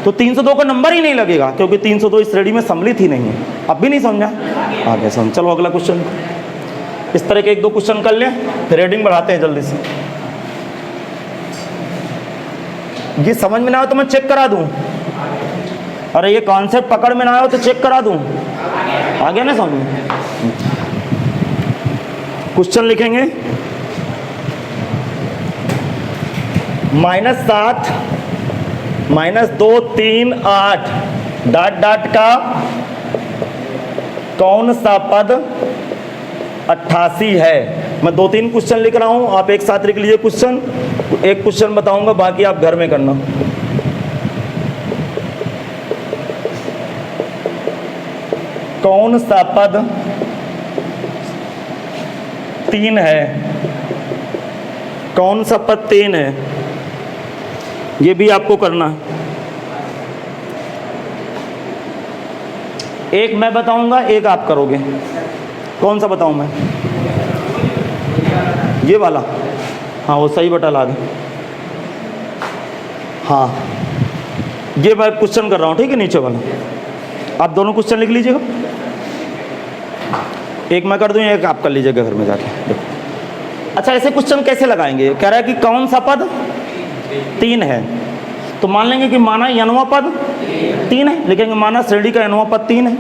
Speaker 1: तो 302 का नंबर ही नहीं लगेगा, क्योंकि 302 इस श्रेणी में सम्मिलित ही नहीं है। अब भी नहीं समझा? आगे समझ। चलो अगला क्वेश्चन। इस तरह के 1-2 क्वेश्चन कर लें, फिर रीडिंग बढ़ाते हैं जल्दी से। ये समझ में ना आए तो मैं चेक करा दूं। अरे ये कॉन्सेप्ट पकड़ में ना आए तो चेक करा दूं। आगे ना समझ में। क्वेश्चन लिखेंगे -7 -2 3 8 डॉट डॉट का कौन सा पद 88 है। मैं 2-3 क्वेश्चन लिख रहा हूं, आप एक साथ लिख लीजिए क्वेश्चन। एक क्वेश्चन बताऊंगा, बाकी आप घर में करना। कौन सा पद 3 है? कौन सा पद 3 है? ये भी आपको करना है। एक मैं बताऊंगा, एक आप करोगे। कौन सा बताऊं मैं? ये वाला? हाँ वो सही बटा ला दे। हाँ ये मैं क्वेश्चन कर रहा हूँ, ठीक है। नीचे वाला आप दोनों क्वेश्चन लिख लीजिएगा। एक मैं कर दूँ, एक आप कर लीजिएगा घर में जाके। अच्छा ऐसे क्वेश्चन कैसे लगाएंगे? कह रहा है कि कौन सा पद 3 है, तो मान लेंगे कि माना nवां पद 3 है। लिखेंगे माना श्रेणी का nवां पद 3 है।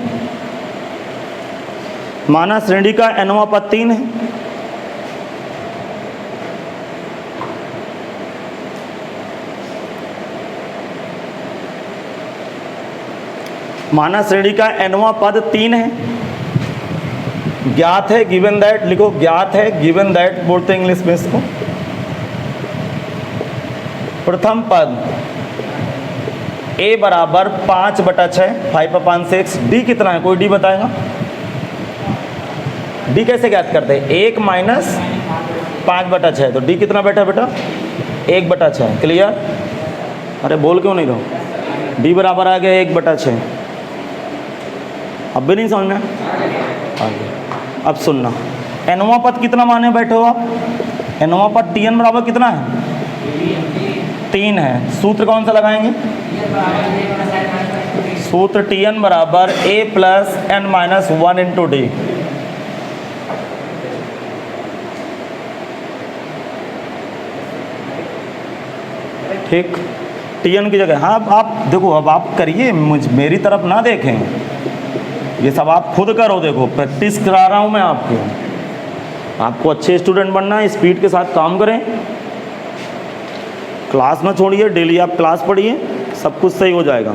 Speaker 1: माना श्रेणी का nवां पद 3 है। माना श्रेणी का nवां पद 3 है। ज्ञात है, गिवन दैट लिखो। ज्ञात है, गिवन दैट बोलते हैं इंग्लिश में इसको। प्रथम पद a बराबर 5/6 5/6। d कितना है? कोई d बताएगा? d कैसे ज्ञात करते हैं? 1 माइनस 5/6, तो d कितना बैठा बेटा? 1/6। क्लियर? अरे बोल क्यों नहीं रहो? d बराबर आ गया 1/6। अब भी नहीं समझना? आगे अब सुनना। nवां पद कितना माने बैठे हो आप? nवां पद tn बराबर कितना है? 3 है। सूत्र कौन सा लगाएंगे? सूत्र tn बराबर a plus n minus 1 into D. ठीक, tn की जगह। हाँ आप देखो, अब आप करिए, मेरी तरफ ना देखें, ये सब आप खुद करो। देखो प्रैक्टिस करा रहा हूँ मैं आपको। आपको अच्छे स्टूडेंट बनना है, स्पीड के साथ काम करें, क्लास ना छोड़िए, डेली आप क्लास पढ़िए, सब कुछ सही हो जाएगा।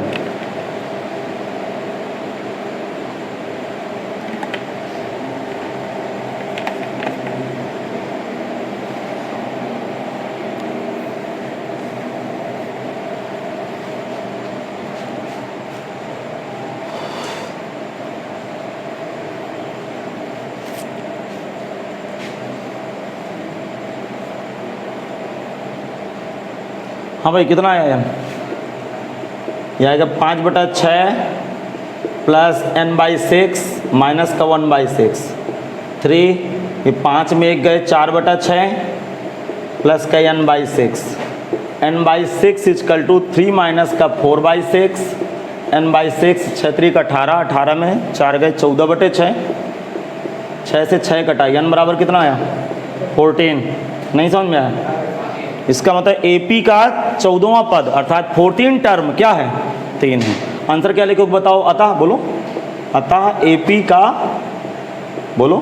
Speaker 1: हाँ भाई कितना आया? यह आएगा 5/6 प्लस n/6 माइनस का 1/6 3 ये 5 में 1 गए 4/6 प्लस का n/6, n/6 is equal to 3 minus का 4/6, n/6 6 3 का 18, 18 में 4 गए 14/6, 6 से 6 कटा, n बराबर कितना आया 14। नहीं समझ में आया? इसका मतलब AP का 14वां पद अर्थात 14 टर्म क्या है 3 है। आंसर क्या लिखोगे बताओ? अतः बोलो, अतः AP का बोलो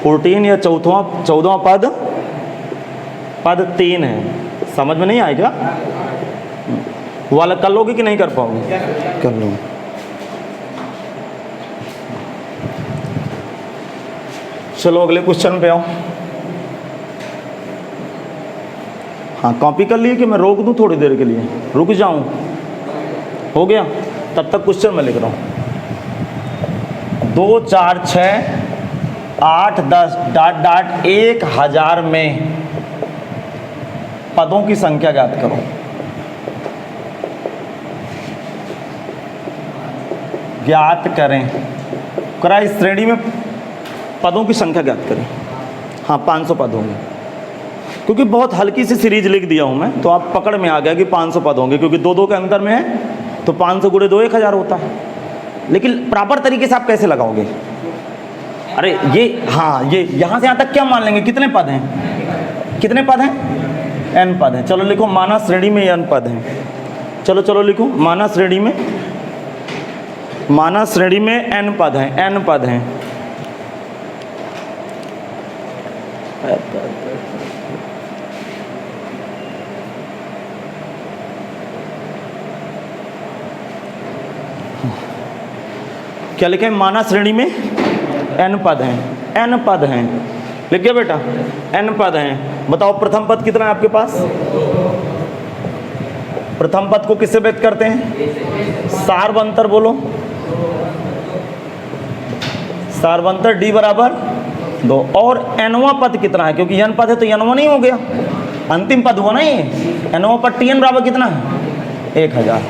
Speaker 1: 14 या 14वां पद 3 है। समझ में नहीं आएगा? वाला कर लोगे कि नहीं कर पाओगे? कर लो। चलो अगले क्वेश्चन पे आओ। हाँ कॉपी कर लिए कि मैं रोक दूं थोड़ी देर के लिए? रुक जाऊं? हो गया? तब तक क्वेश्चन मैं लिख रहा हूं। 2 4 6 8 10 डॉट डॉट 1000 में पदों की संख्या ज्ञात करो। ज्ञात करें करा इस श्रेणी में पदों की संख्या ज्ञात करें। हाँ 500 पद होंगे, क्योंकि बहुत हल्की सी सीरीज लिख दिया हूं मैं, तो आप पकड़ में आ गया कि 500 पद होंगे, क्योंकि 2 के अंतर में है तो 500 गुणे 2 1000 होता है। लेकिन प्रॉपर तरीके से आप कैसे लगाओगे? अरे ये हाँ ये यहाँ से यहाँ तक क्या मान लेंगे? कितने पद हैं? कितने पद हैं? n पद हैं। चलो लिखो माना श्रेणी में n पद हैं। चलो लिखो माना श्रेणी में n पद हैं, n पद हैं। क्या लिखे? माना श्रेणी में n पद हैं, n पद हैं। लिख गया बेटा? n पद हैं। बताओ प्रथम पद कितना है आपके पास? प्रथम पद को किससे व्यक्त करते हैं? सार्वंतर बोलो, सार्वंतर d बराबर 2। और nवां पद कितना है? क्योंकि n पद है तो nवां नहीं हो गया, अंतिम पद हुआ ना ये। nवां पद Tn बराबर कितना है? 1000।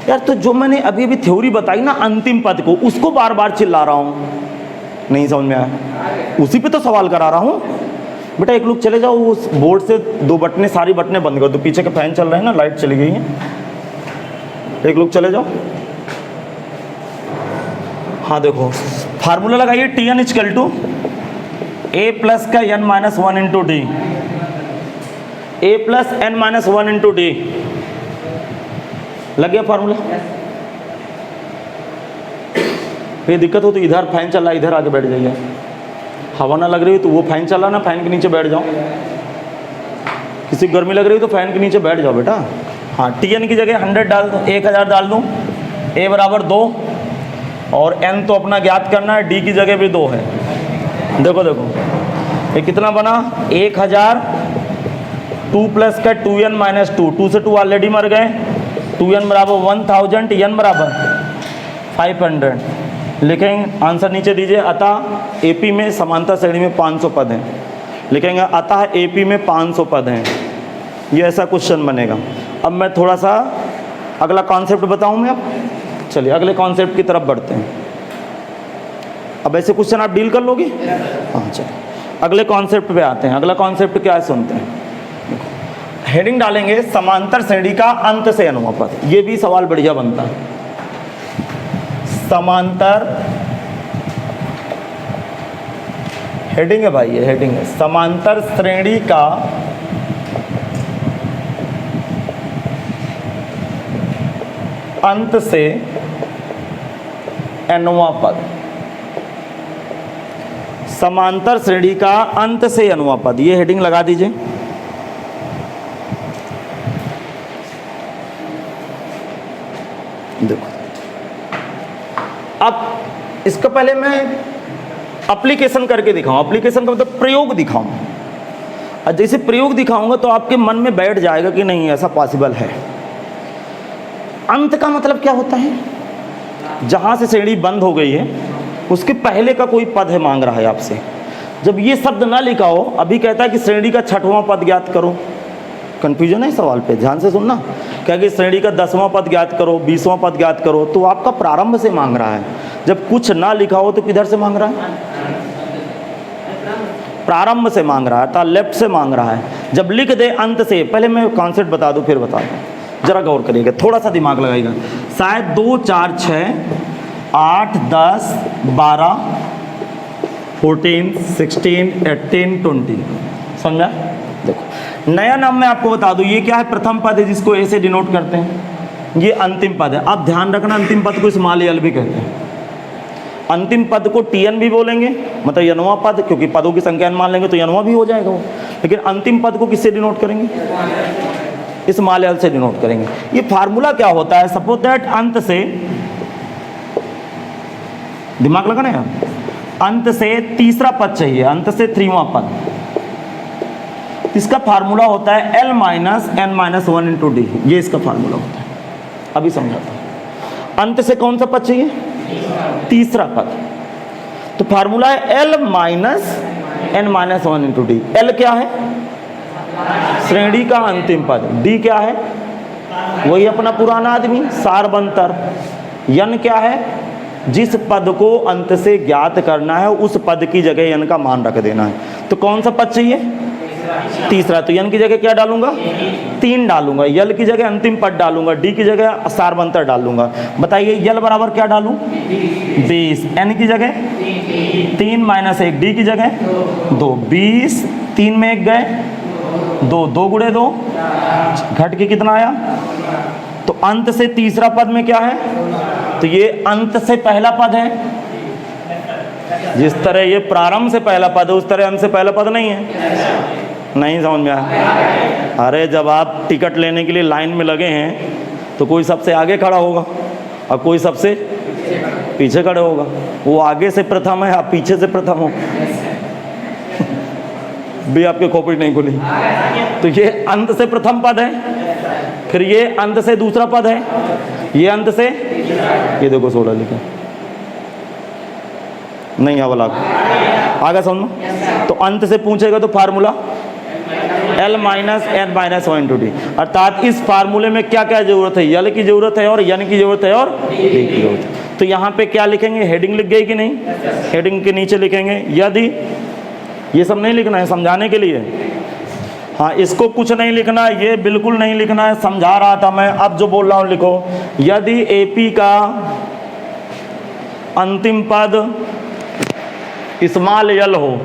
Speaker 1: यार तो जो मैंने अभी अभी थ्योरी बताई ना अंतिम पद को, उसको बार बार चिल्ला रहा हूँ, नहीं समझ में आया? उसी पे तो सवाल करा रहा हूँ। बेटा एक लोग चले जाओ उस बोर्ड से 2 बटने, सारी बटने बंद कर दो। पीछे का फैन चल रहा है ना, लाइट चली गई है। एक लोग चले जाओ। हाँ देखो फार्मूला लगाइए, Tn equal to A plus का n-1 into D, A plus n-1 into D. लग गया फार्मूला? फिर दिक्कत हो तो इधर फैन चल रहा है, इधर आके बैठ जाइए। हवा ना लग रही हो तो वो फैन चल रहा ना, फैन के नीचे बैठ जाओ। किसी को गर्मी लग रही हो तो फैन के नीचे बैठ जाओ बेटा। हाँ Tn की जगह 100 डाल दो, 1000 डाल दूँ। A बराबर 2 और n तो अपना ज्ञात करना है, D की जगह भी 2 है। देखो ये कितना बना? 1000 2 प्लस का 2n-2, 2 से 2 ऑलरेडी मर गए। 2n बराबर 1000, n बराबर 500। लिखेंगे आंसर नीचे दीजिए। अतः AP में समांतर श्रेणी में 500 पद हैं। लिखेंगे अतः AP में 500 पद हैं। ये ऐसा क्वेश्चन बनेगा। अब मैं थोड़ा सा अगला कॉन्सेप्ट बताऊं मैं अब। चलिए अगले कॉन्सेप्ट की तरफ बढ़ते हैं। अब ऐसे क्वेश्चन आप डील कर लोगे? हाँ चलिए अगले कॉन्सेप्ट पे आते हैं। अगला कॉन्सेप्ट क्या है सुनते हैं। हेडिंग डालेंगे समांतर श्रेणी का अंत से n वां पद। ये भी सवाल बढ़िया बनता है। समांतर हेडिंग है भाई, ये हेडिंग है। समांतर श्रेणी का अंत से n वां पद। समांतर श्रेणी का अंत से n वां पद, ये हेडिंग लगा दीजिए। देखो अब इसका पहले मैं एप्लीकेशन करके दिखाऊं। एप्लीकेशन का मतलब प्रयोग दिखाऊं। और जैसे प्रयोग दिखाऊंगा तो आपके मन में बैठ जाएगा कि नहीं ऐसा पॉसिबल है। अंत का मतलब क्या होता है? जहां से श्रेणी बंद हो गई है उसके पहले का कोई पद है, मांग रहा है आपसे। जब ये शब्द ना लिखा हो, अभी कहता है कि श्रेणी का 6वां पद ज्ञात करो। कंफ्यूजन है सवाल पे, ध्यान से सुनना। क्या कि श्रेणी का 10वां पद ज्ञात करो, 20वां पद ज्ञात करो, तो आपका प्रारंभ से मांग रहा है। जब कुछ ना लिखा हो तो किधर से मांग रहा है? प्रारंभ से मांग रहा है, लेफ्ट से मांग रहा है। जब लिख दे अंत से, पहले मैं कॉन्सेप्ट बता दूं फिर बता दूं, जरा गौर करिएगा, थोड़ा सा दिमाग लगाइएगा। शायद 2 4 6 8 10 12 14 16 18 20, समझा? देखो नया नाम मैं आपको बता दूं, ये क्या है? प्रथम पद है जिसको ए से डिनोट करते हैं, ये अंतिम पद है। अब ध्यान रखना, अंतिम पद को स्मॉल यल भी कहते हैं। अंतिम पद को टीएन भी बोलेंगे, मतलब यनवा पद, क्योंकि पदों की संख्या मान लेंगे तो यनवा भी हो जाएगा वो। लेकिन अंतिम पद को किससे डिनोट करेंगे? स्मॉल यल से डिनोट करेंगे। ये फार्मूला क्या होता है? सपोज दैट अंत से, दिमाग लगाना है, अंत से तीसरा पद चाहिए, अंत से 3वां पद, इसका फार्मूला होता है L minus n minus 1 into D. ये इसका फार्मूला होता है, अभी समझाता हूं। अंत से कौन सा पद चाहिए? तीसरा पद। तो फार्मूला है L minus n minus 1 into D. L क्या है? श्रेणी का अंतिम पद। D क्या है? वही अपना पुराना आदमी, सारबंतर। n क्या है? जिस पद को अंत से ज्ञात करना है उस पद की जगह n का मान रख देना है। तो कौन सा पद चाहिए? तीसरा। तो n की जगह क्या डालूंगा? 3 डालूंगा। यल की जगह अंतिम पद डालूंगा, डी की जगह सारबंतर डालूंगा। बताइए यल बराबर क्या डालूं? 20। n की जगह 3 माइनस 1, डी की जगह 2, 20, 3 में 1 गए, 2, 2 गुणे 2, घट के कितना आया? तो अंत से तीसरा पद में क्या है? तो ये अंत से पहला पद है। जिस तरह ये प्रारंभ से पहला पद है उस तरह अंत से पहला पद नहीं है। नहीं समझ में आया? अरे जब आप टिकट लेने के लिए लाइन में लगे हैं तो कोई सबसे आगे खड़ा होगा और कोई सबसे पीछे खड़े होगा। वो आगे से प्रथम है, आप पीछे से प्रथम हो भी आपके खोपड़ी नहीं खुली। तो ये अंत से प्रथम पद है, फिर ये अंत से दूसरा पद है, ये अंत से, ये देखो 16 लिखा नहीं वाला आगे समझो। तो अंत से पूछेगा तो formula L minus n minus 1 into D. अर्थात इस फार्मूले में क्या क्या जरूरत है? यल की जरूरत है और n की जरूरत है और डी की जरूरत है। तो यहाँ पे क्या लिखेंगे? हेडिंग लिख गई कि नहीं? हेडिंग के नीचे लिखेंगे यदि, ये सब नहीं लिखना है समझाने के लिए। हाँ, इसको कुछ नहीं लिखना है, ये बिल्कुल नहीं लिखना है, समझा रहा था मैं। अब जो बोल रहा हूँ लिखो, यदि AP का अंतिम पद स्मॉल यल हो,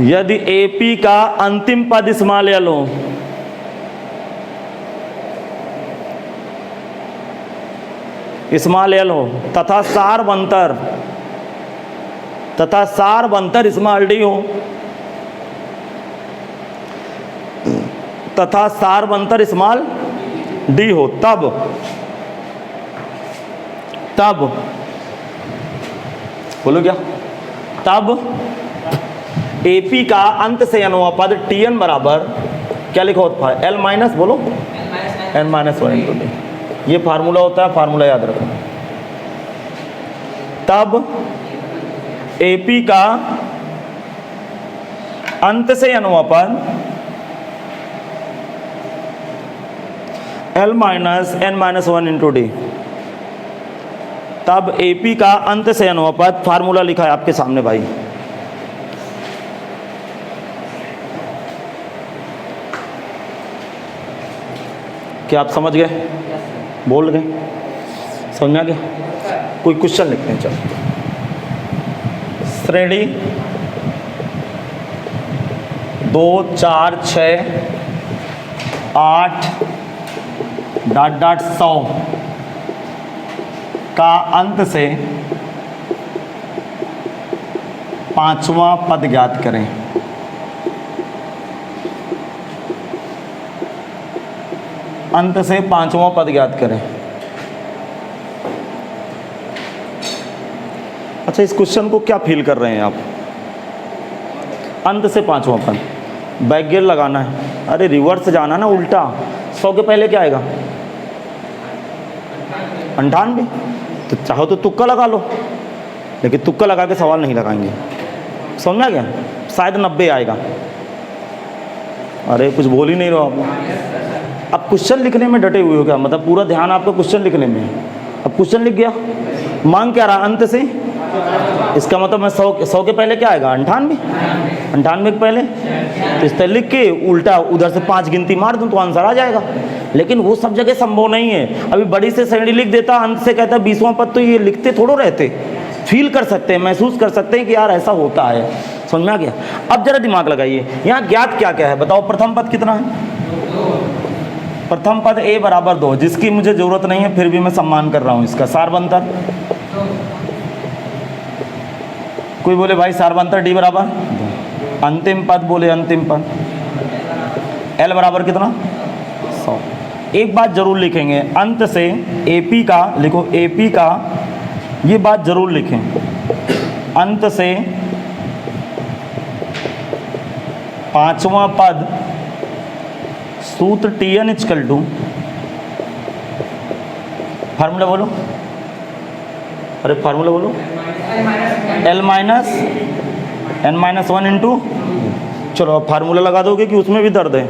Speaker 1: यदि AP का अंतिम पद स्मॉल यल हो, स्मॉल यल हो तथा सारबंतर स्मॉल डी हो, तथा सारबंतर स्मॉल डी हो, तब बोलो क्या? तब AP का अंत से n पद Tn बराबर क्या लिखा होता है? L माइनस, बोलो n माइनस 1 इंटू डी। ये फार्मूला होता है, फार्मूला याद रखो। तब AP का अंत से n पद L minus n minus 1 into D. तब AP का अंत से n पद, फार्मूला लिखा है आपके सामने भाई। क्या आप समझ गए? बोल गए? समझ में आ गया? कोई क्वेश्चन लिखते हैं। चलो, श्रेणी 2 4 6 8 डॉट डॉट 100 का अंत से 5वां पद ज्ञात करें। अंत से 5वां पद ज्ञात करें। अच्छा, इस क्वेश्चन को क्या फील कर रहे हैं आप? अंत से 5वां पद, बैक गियर लगाना है। अरे रिवर्स जाना ना, उल्टा। 100 के पहले क्या आएगा? 98। तो चाहो तो तुक्का लगा लो, लेकिन तुक्का लगा के सवाल नहीं लगाएंगे। समझ में आ गया? शायद 90 आएगा। अरे कुछ बोल ही नहीं रहो आप। अब क्वेश्चन लिखने में डटे हुए हो क्या? मतलब पूरा ध्यान आपका क्वेश्चन लिखने में है। अब क्वेश्चन लिख गया, मांग क्या रहा? अंत से इसका मतलब मैं 100 के पहले क्या आएगा, 98 के पहले। तो इस तरह लिख के उल्टा उधर से 5 गिनती मार दूं तो आंसर आ जाएगा। लेकिन वो सब जगह संभव नहीं है। अभी बड़ी से श्रेणी लिख देता, अंत से कहता 20वां पद, तो ये लिखते थोड़ो रहते, फील कर सकते हैं, महसूस कर सकते हैं कि यार ऐसा होता है। समझ में आ गया? अब जरा दिमाग लगाइए, यहाँ ज्ञात क्या क्या है बताओ। प्रथम पद कितना है? प्रथम पद a बराबर 2, जिसकी मुझे जरूरत नहीं है फिर भी मैं सम्मान कर रहा हूं इसका। सारवंतर, कोई बोले भाई सारवंतर d बराबर। अंतिम पद बोले अंतिम पद l बराबर कितना, 100। एक बात जरूर लिखेंगे, अंत से AP का लिखो, AP का ये बात जरूर लिखें, अंत से 5वां पद सूत्र Tn इक्वल टू, फार्मूला बोलो, अरे फार्मूला बोलो, L माइनस N-1 इंटू, चलो अब फार्मूला लगा दोगे कि उसमें भी दर्द है?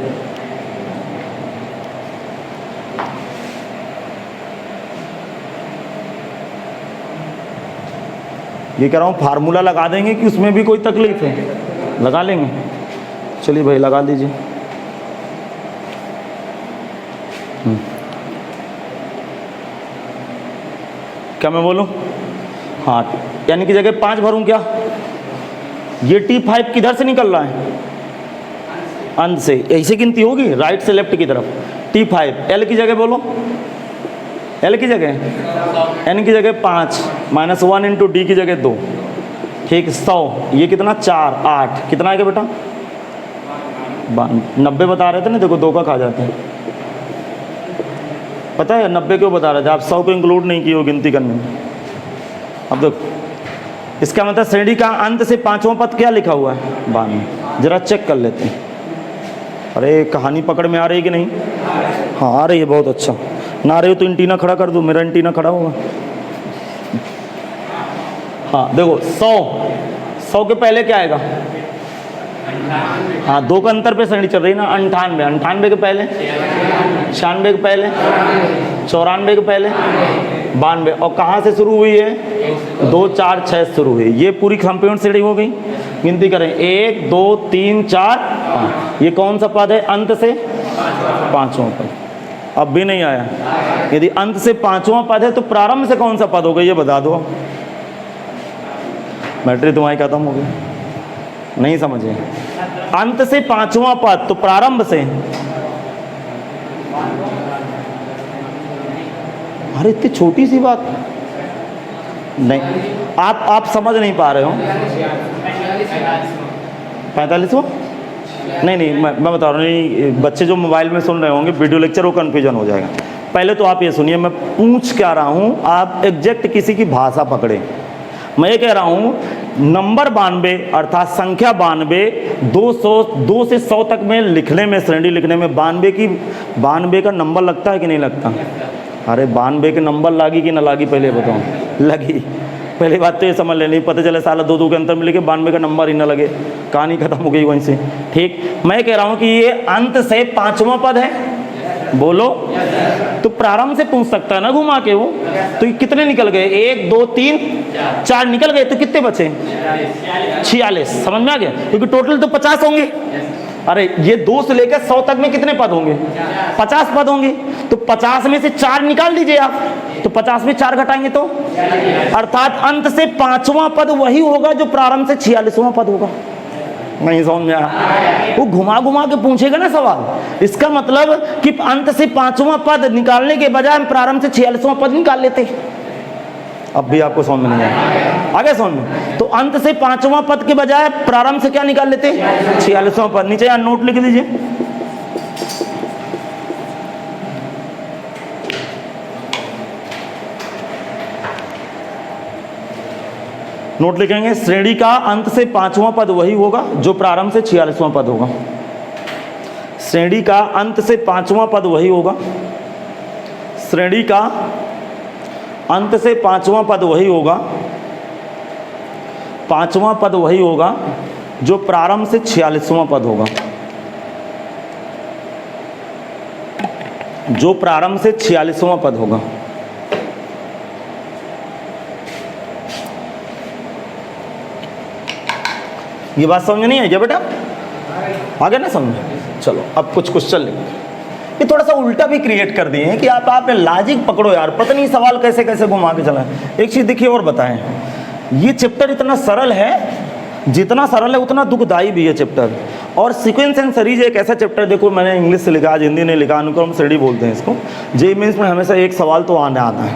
Speaker 1: ये कह रहा हूँ फार्मूला लगा देंगे कि उसमें भी कोई तकलीफ है? लगा लेंगे, चलिए भाई लगा लीजिए। क्या मैं बोलूं? हाँ, यानी कि जगह 5 भरूं क्या? ये T5 किधर से निकल रहा है? अंत से। ऐसे गिनती होगी राइट से लेफ्ट की तरफ। T5 L की जगह बोलो, L की जगह, N की जगह 5 -1 इंटू D की जगह 2, ठीक। 100 ये कितना, 4 8 कितना आएगा बेटा? 90 बता रहे थे ना, देखो 2 का खा जाते हैं। पता है 90 क्यों बता रहे थे? आप 100 को इंक्लूड नहीं किए हो गिनती करने में। अब देखो, इसका मतलब श्रेणी का अंत से 5वां पद क्या लिखा हुआ है? 92। जरा चेक कर लेते हैं। अरे कहानी पकड़ में आ रही है कि नहीं? हाँ आ रही है, बहुत अच्छा। ना रही हो तो एंटीना खड़ा कर दो, मेरा एंटीना खड़ा होगा। हाँ देखो, 100 के पहले क्या आएगा? हाँ 2 का अंतर पे श्रेणी चल रही है ना। 98 के पहले, 96 के पहले, 94 के पहले, 92। और कहाँ से शुरू हुई है? 2 4 6 शुरू हुई। ये पूरी संपूर्ण श्रेणी हो गई। गिनती करें, 1 2 3 4 5। ये कौन सा पद है? अंत से 5वां पद। अब भी नहीं आया। यदि अंत से 5वां पद है तो प्रारंभ से कौन सा पद होगा ये बता दो। बैटरी तुम्हारी खत्म हो गई, नहीं समझे? अंत से 5वां पद तो प्रारंभ से। अरे इतनी छोटी सी बात नहीं, आप समझ नहीं पा रहे हो। 45वां? नहीं मैं बता रहा हूँ, बच्चे जो मोबाइल में सुन रहे होंगे वीडियो लेक्चर, वो कन्फ्यूजन हो जाएगा। पहले तो आप ये सुनिए, मैं पूछ क्या रहा हूँ, आप एग्जैक्ट किसी की भाषा पकड़े। मैं ये कह रहा हूँ नंबर 92 अर्थात संख्या 92 2 से 100 तक में लिखने में, श्रेणी लिखने में 92 का नंबर लगता है कि नहीं लगता? अरे 92 के नंबर लागी कि ना लागी पहले बताओ? लगी। पहली बात तो ये समझ लेनी, पता चले साला 2 के अंतर में लिखे 92 का नंबर ही ना लगे, कहानी खत्म हो गई वहीं से। ठीक, मैं कह रहा हूँ कि ये अंत से 5वां पद है, बोलो। तो प्रारंभ से पूछ सकता है ना घुमा के वो। तो ये कितने निकल गए? 1 2 3 4 निकल गए, तो कितने बचे? 46। समझ में आ गया? क्योंकि टोटल तो 50 होंगे। अरे ये 2 से लेकर 100 तक में कितने पद होंगे? 50 पद होंगे। तो 50 में से 4 निकाल दीजिए आप, तो 50 में 4 घटाएंगे तो, अर्थात अंत से 5वां पद वही होगा जो प्रारंभ से 46वां पद होगा। नहीं समझ में आया? वो घुमा घुमा के पूछेगा ना सवाल। इसका मतलब कि अंत से 5वां पद निकालने के बजाय हम प्रारंभ से 46वां पद निकाल लेते। अब भी आपको समझ में नहीं आया? आगे समझ में? तो अंत से 5वां पद के बजाय प्रारंभ से क्या निकाल लेते? 46वां पद। नीचे यहाँ नोट लिख दीजिए। नोट लिखेंगे, श्रेणी का अंत से 5वां पद वही होगा जो प्रारंभ से 46वां पद होगा। श्रेणी का अंत से 5वां पद वही होगा, श्रेणी का अंत से 5वां पद वही होगा, 5वां पद वही होगा जो प्रारंभ से 46वां पद होगा, जो प्रारंभ से 46वां पद होगा। ये बात समझ नहीं है क्या बेटा? आगे ना समझ? चलो अब कुछ क्वेश्चन लिखो। ये थोड़ा सा उल्टा भी क्रिएट कर दिए हैं कि आप लॉजिक पकड़ो यार, पता नहीं सवाल कैसे कैसे घुमा के चला। एक चीज़ देखिए और बताएं, ये चैप्टर इतना सरल है, जितना सरल है उतना दुखदाई भी है चैप्टर। और सीक्वेंस एंड सीरीज एक ऐसा चैप्टर, देखो मैंने इंग्लिश से लिखा, आज हिंदी ने लिखा, अनुक्रम श्रेणी बोलते हैं इसको। जेईई मेंस में हमेशा एक सवाल तो आना आता है,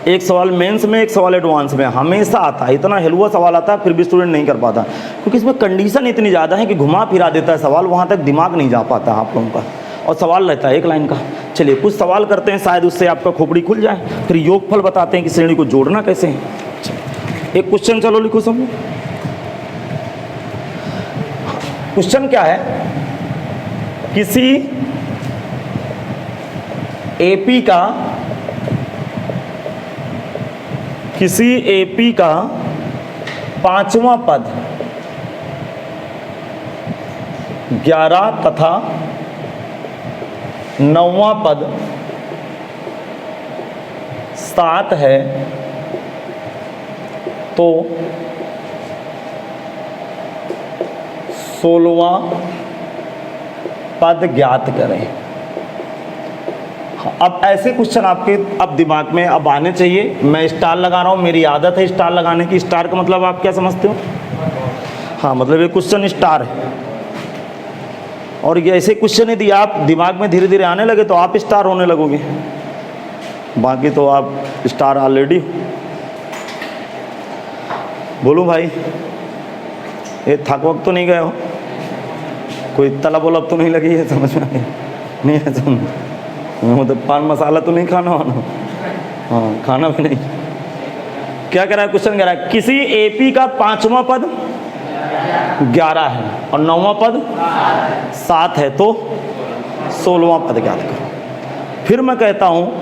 Speaker 1: एक सवाल मेंस में, एक सवाल एडवांस में, हमेशा आता है। इतना हिलुआ सवाल आता है फिर भी स्टूडेंट नहीं कर पाता, क्योंकि इसमें कंडीशन इतनी ज़्यादा है कि घुमा फिरा देता है सवाल, वहाँ तक दिमाग नहीं जा पाता आप लोगों का, और सवाल रहता है एक लाइन का। चलिए कुछ सवाल करते हैं, शायद उससे आपका खोपड़ी खुल जाए। फिर योगफल बताते हैं कि श्रेणी को जोड़ना कैसे है। एक क्वेश्चन चलो लिखो सब। क्वेश्चन क्या है, किसी एपी का पांचवा पद 11 तथा 9वां पद 7 है, तो 16वां पद ज्ञात करें। अब ऐसे क्वेश्चन आपके अब दिमाग में अब आने चाहिए। मैं स्टार लगा रहा हूँ, मेरी आदत है स्टार लगाने की। स्टार का मतलब आप क्या समझते हो? हाँ, मतलब ये क्वेश्चन स्टार है। और ये ऐसे क्वेश्चन यदि आप दिमाग में धीरे धीरे आने लगे तो आप स्टार होने लगोगे, बाकी तो आप स्टार ऑलरेडी। बोलूँ भाई, ये थक वक्त तो नहीं गए हो? कोई तलब वलब तो नहीं लगी है? समझ में नहीं है? समझ मतलब पान मसाला तो नहीं खाना वाना? हाँ, खाना भी नहीं। क्या कह रहा है क्वेश्चन? कह रहा है किसी एपी का पांचवा पद 11 है और 9वां पद 7 है, तो 16वां पद ज्ञात करो। फिर मैं कहता हूँ,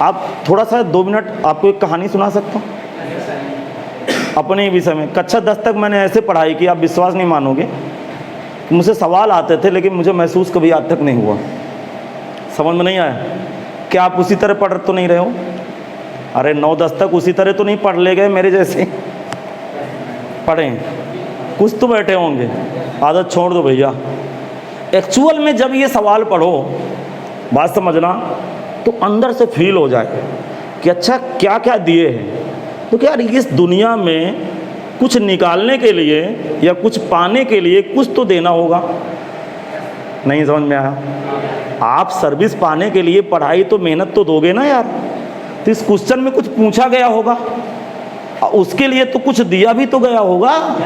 Speaker 1: आप थोड़ा सा 2 मिनट आपको एक कहानी सुना सकता हूँ अपने विषय में। कक्षा 10 तक मैंने ऐसे पढ़ाई की, आप विश्वास नहीं मानोगे, मुझसे सवाल आते थे लेकिन मुझे महसूस कभी आज तक नहीं हुआ। समझ में नहीं आया? क्या आप उसी तरह पढ़ तो नहीं रहे हो? अरे 9-10 तक उसी तरह तो नहीं पढ़ ले गए मेरे जैसे? पढ़ें, कुछ तो बैठे होंगे। आदत छोड़ दो भैया। एक्चुअल में जब ये सवाल पढ़ो, बात समझना, तो अंदर से फील हो जाए कि अच्छा क्या क्या दिए हैं। तो क्या इस दुनिया में कुछ निकालने के लिए या कुछ पाने के लिए कुछ तो देना होगा। नहीं समझ में आया? आप सर्विस पाने के लिए पढ़ाई तो मेहनत तो दोगे ना यार। तो इस क्वेश्चन में कुछ पूछा गया होगा, उसके लिए तो कुछ दिया भी तो गया होगा।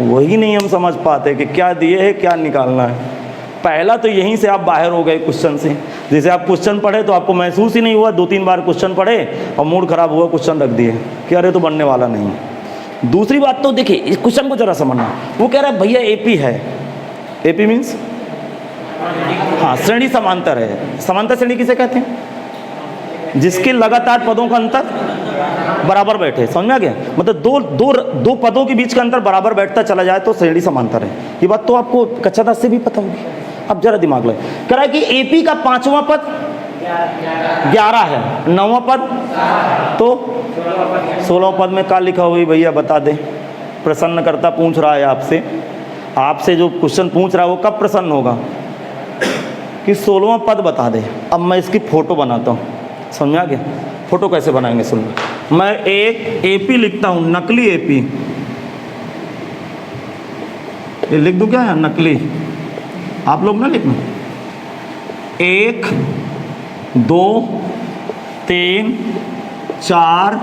Speaker 1: वही नहीं हम समझ पाते कि क्या दिए है, क्या निकालना है। पहला तो यहीं से आप बाहर हो गए क्वेश्चन से। जैसे आप क्वेश्चन पढ़े तो आपको महसूस ही नहीं हुआ, 2-3 बार क्वेश्चन पढ़े और मूड खराब हुआ, क्वेश्चन रख दिए कि अरे तो बनने वाला नहीं। दूसरी बात तो देखिए, इस क्वेश्चन को जरा समझना। वो कह रहा है भैया एपी है। एपी मीन्स हाँ, श्रेणी समांतर है। समांतर श्रेणी किसे कहते हैं? जिसके लगातार पदों का अंतर बराबर बैठे। समझ में आ गया? मतलब दो पदों के बीच का अंतर बराबर बैठता चला जाए तो श्रेणी समांतर है। ये बात तो आपको कक्षा 10 से भी पता होगी। अब जरा दिमाग लगे। कह रहा है कि एपी का पांचवा पद 11 है, 9वां पद तो 16वां पद में क्या लिखा हुआ भैया बता दे। प्रश्नकर्ता पूछ रहा है आपसे जो क्वेश्चन पूछ रहा है वो कब प्रसन्न होगा कि 16वां पद बता दे। अब मैं इसकी फोटो बनाता हूँ। समझ में आ गया? फोटो कैसे बनाएंगे सुन। मैं एक एपी लिखता हूँ, नकली एपी। ये लिख दूँ क्या है? नकली। आप लोग ना लिखना। 1 2 3 4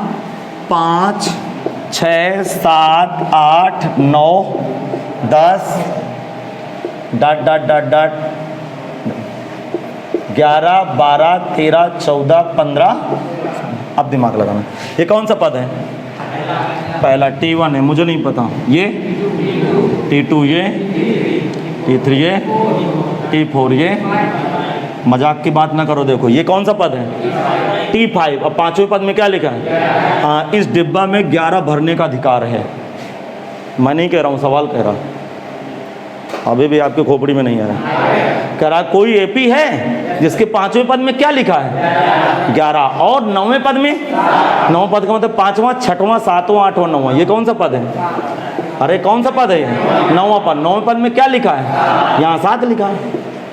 Speaker 1: 5 6 7 8 9 10 डॉट डॉट डॉट डॉट 11 12 13 14 15। अब दिमाग लगाना। ये कौन सा पद है? पहला T1 है, मुझे नहीं पता। ये T2, ये T3, ये T4, ये मजाक की बात ना करो। देखो ये कौन सा पद है? T5। अब पांचवें पद में क्या लिखा है? हाँ, इस डिब्बा में 11 भरने का अधिकार है। मैं नहीं कह रहा हूँ, सवाल कह रहा। अभी भी आपके खोपड़ी में नहीं आया। कह रहा कोई एपी है जिसके पांचवें पद में क्या लिखा है? 11। और 9वें पद में, 9वें पद का मतलब 5वां 6वां 7वां 8वां 9वां। ये कौन सा पद है? अरे कौन सा पद है ये? 9वां पद। 9वें पद में क्या लिखा है? यहाँ 7 लिखा है।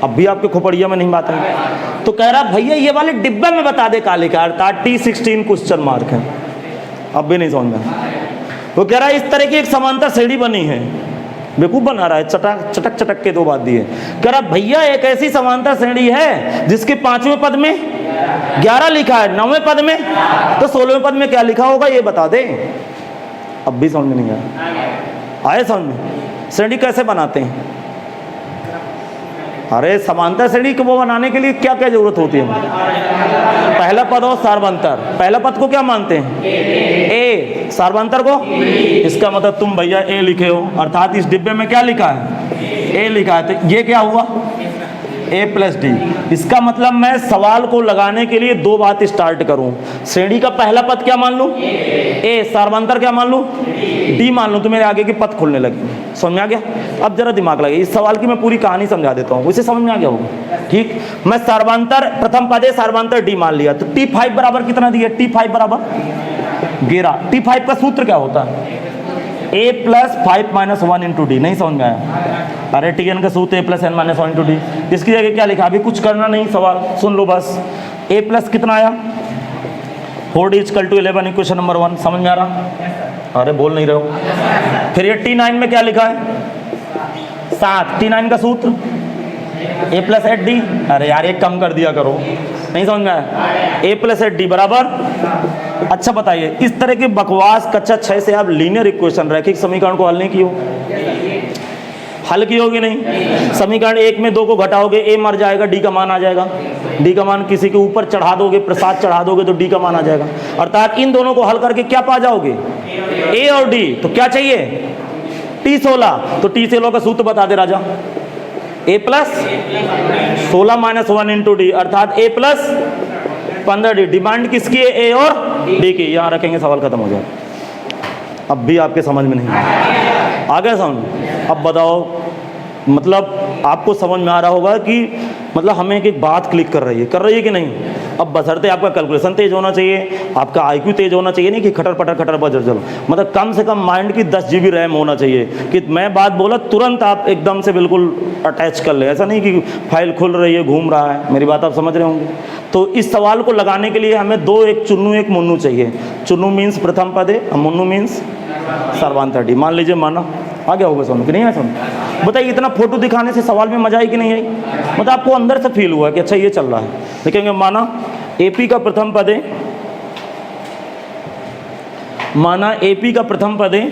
Speaker 1: अब भी आपके खोपड़िया में नहीं बात है। तो कह रहा भैया ये वाले डिब्बे में बता दे क्या लिखा है, अर्थात T16 क्वेश्चन मार्क है। अब भी नहीं समझ में। वो कह रहा है इस तरह की एक समांतर श्रेणी बनी है। बेवकूफ बना रहा है, चटक चटक के 2 बात दिए। कह रहा भैया एक ऐसी समांतर श्रेणी है जिसके 5वें पद में 11 लिखा है, 9वें पद में, तो 16वें पद में क्या लिखा होगा ये बता दे। अब भी समझ में नहीं आया। आए समझ में? श्रेणी कैसे बनाते हैं? अरे समांतर श्रेणी को वो बनाने के लिए क्या क्या जरूरत होती है? पहला पद और सार्वंतर। पहला पद को क्या मानते हैं? ए। सार्वंतर को? इसका मतलब तुम भैया ए लिखे हो, अर्थात इस डिब्बे में क्या लिखा है? ए लिखा है। तो ये क्या हुआ? A+D। इसका मतलब मैं सवाल को लगाने के लिए 2 बात स्टार्ट करूं। श्रेणी का पहला पद क्या मान लूं? ए। सार्वंतर क्या मान लूं? D मान लूं, तो मेरे आगे के पद खुलने लगे। समझ में आ गया? अब जरा दिमाग लगे, इस सवाल की मैं पूरी कहानी समझा देता हूं, उसे समझ में आ गया होगा। ठीक, मैं सार्वंतर प्रथम पद है, सार्वंतर D मान लिया, तो T5 बराबर कितना दिया? T5 बराबर 11। T5 का सूत्र क्या होता है? A+5 - 1 × D। नहीं समझ में आया? अरे Tn का सूत्र A+n - 1 × D। इसकी जगह क्या लिखा? अभी कुछ करना नहीं, सवाल सुन लो बस। A+ कितना आया? 4D = 11, equation number 1। समझ में आ रहा? अरे बोल नहीं रहे हो। फिर ये T9 में क्या लिखा है? 7। T9 का सूत्र A+8D। अरे यार एक कम कर दिया करो, नहीं समझ में आया? A+8D बराबर। अच्छा बताइए, इस तरह के बकवास कक्षा 6 से आप लीनियर इक्वेशन, रैखिक समीकरण को हल नहीं किए? हल की होगी नहीं। समीकरण 1 में 2 को घटाओगे, A मर जाएगा, D का मान आ जाएगा। D का मान किसी के ऊपर चढ़ा दोगे, प्रसाद चढ़ा दोगे तो D का मान आ जाएगा। अर्थात इन दोनों को हल करके क्या पा जाओगे? A और D। तो क्या चाहिए? T16। तो T16 का सूत्र बता दे राजा। A+16 - 1 × D, अर्थात A+15D। डिमांड किसकी है? A और D की। यहाँ रखेंगे, सवाल खत्म हो जाए। अब भी आपके समझ में नहीं आ गया समझ? अब बताओ, मतलब आपको समझ में आ रहा होगा कि मतलब हमें एक बात क्लिक कर रही है कि नहीं? अब बशर्ते आपका कैलकुलेशन तेज होना चाहिए, आपका IQ तेज होना चाहिए, नहीं कि खटर पटर बजर चलो। मतलब कम से कम माइंड की 10 GB रैम होना चाहिए कि मैं बात बोला तुरंत आप एकदम से बिल्कुल अटैच कर ले। ऐसा नहीं कि फाइल खुल रही है, घूम रहा है। मेरी बात आप समझ रहे होंगे। तो इस सवाल को लगाने के लिए हमें 2, एक चुन्नू एक मुन्नू चाहिए। चुन्नू मीन्स प्रथम पद है और मुन्नू मीन्स सार्वंतर D। मान लीजिए माना आ गया होगा समझ कि नहीं आया समझ? बताइए इतना फोटो दिखाने से सवाल में मजा आई कि नहीं आई? मतलब आपको अंदर से फील हुआ कि अच्छा ये चल रहा है। देखेंगे, माना AP का प्रथम पद है, माना AP का प्रथम पद है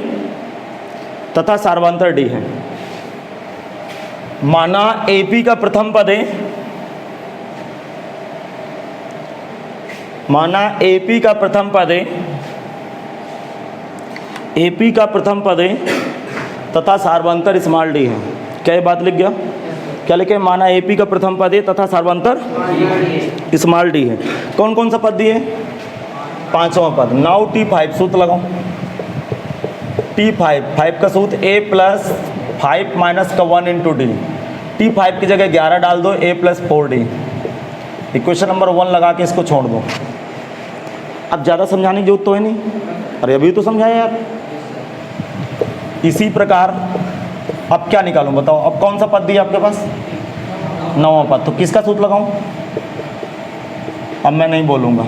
Speaker 1: तथा सार्वंतर D है। माना AP का प्रथम पद है, माना AP का प्रथम पद है, AP का प्रथम पद है तथा सार्वंतर D है। क्या ये बात लिख गया? क्या लिखे? माना AP का प्रथम पद है तथा सार्वंतर D है। कौन कौन सा पद दिए? 5वां पद। नाउ T5 सूत्र लगाओ। T5 का सूत्र A+5 - 1 × D। T5 की जगह 11 डाल दो, A+4D। इक्वेशन नंबर 1 लगा के इसको छोड़ दो। अब ज़्यादा समझाने की जरूरत तो है नहीं। अरे अभी तो समझाया यार। इसी प्रकार अब क्या निकालूं बताओ? अब कौन सा पद दिया आपके पास? 9वां पद। तो किसका सूत्र लगाऊं? अब मैं नहीं बोलूँगा,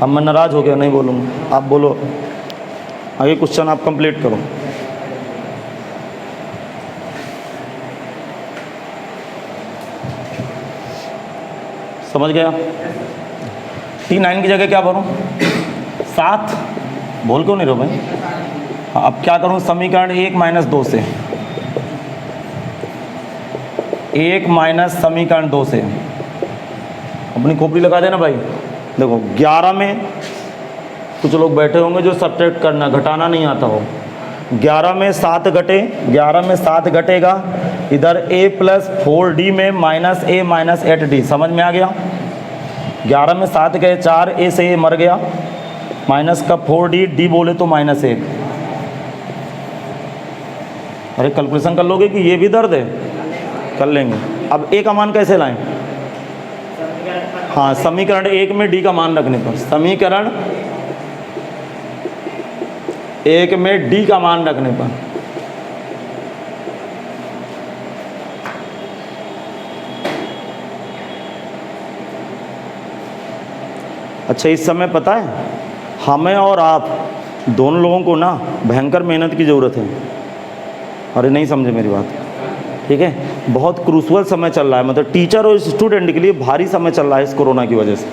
Speaker 1: अब मैं नाराज हो गया, नहीं बोलूँगा। आप बोलो, आगे क्वेश्चन आप कंप्लीट करो। समझ गया? T9 की जगह क्या भरूं? 7। बोल क्यों नहीं रहो भाई? अब क्या करूं? समीकरण 1 - 2 से, 1 - समीकरण 2 से अपनी खोपड़ी लगा देना भाई। देखो 11 में कुछ लोग बैठे होंगे जो सब्ट्रैक्ट करना, घटाना नहीं आता हो। 11 में 7 घटे, 11 में 7 घटेगा, इधर A+4D में -A - 8D। समझ में आ गया? 11 में 7 गए 4, A से A मर गया, माइनस का 4D, D बोले तो -1। अरे कैलकुलेशन कर लोगे कि ये भी दर्द है? कर लेंगे। अब A का मान कैसे लाएं? हाँ, समीकरण 1 में D का मान रखने पर। समीकरण एक में डी का मान रखने पर। अच्छा, इस समय पता है हमें और आप दोनों लोगों को ना भयंकर मेहनत की ज़रूरत है। अरे नहीं समझे मेरी बात, ठीक है? बहुत क्रूशल समय चल रहा है, मतलब टीचर और स्टूडेंट के लिए भारी समय चल रहा है इस कोरोना की वजह से।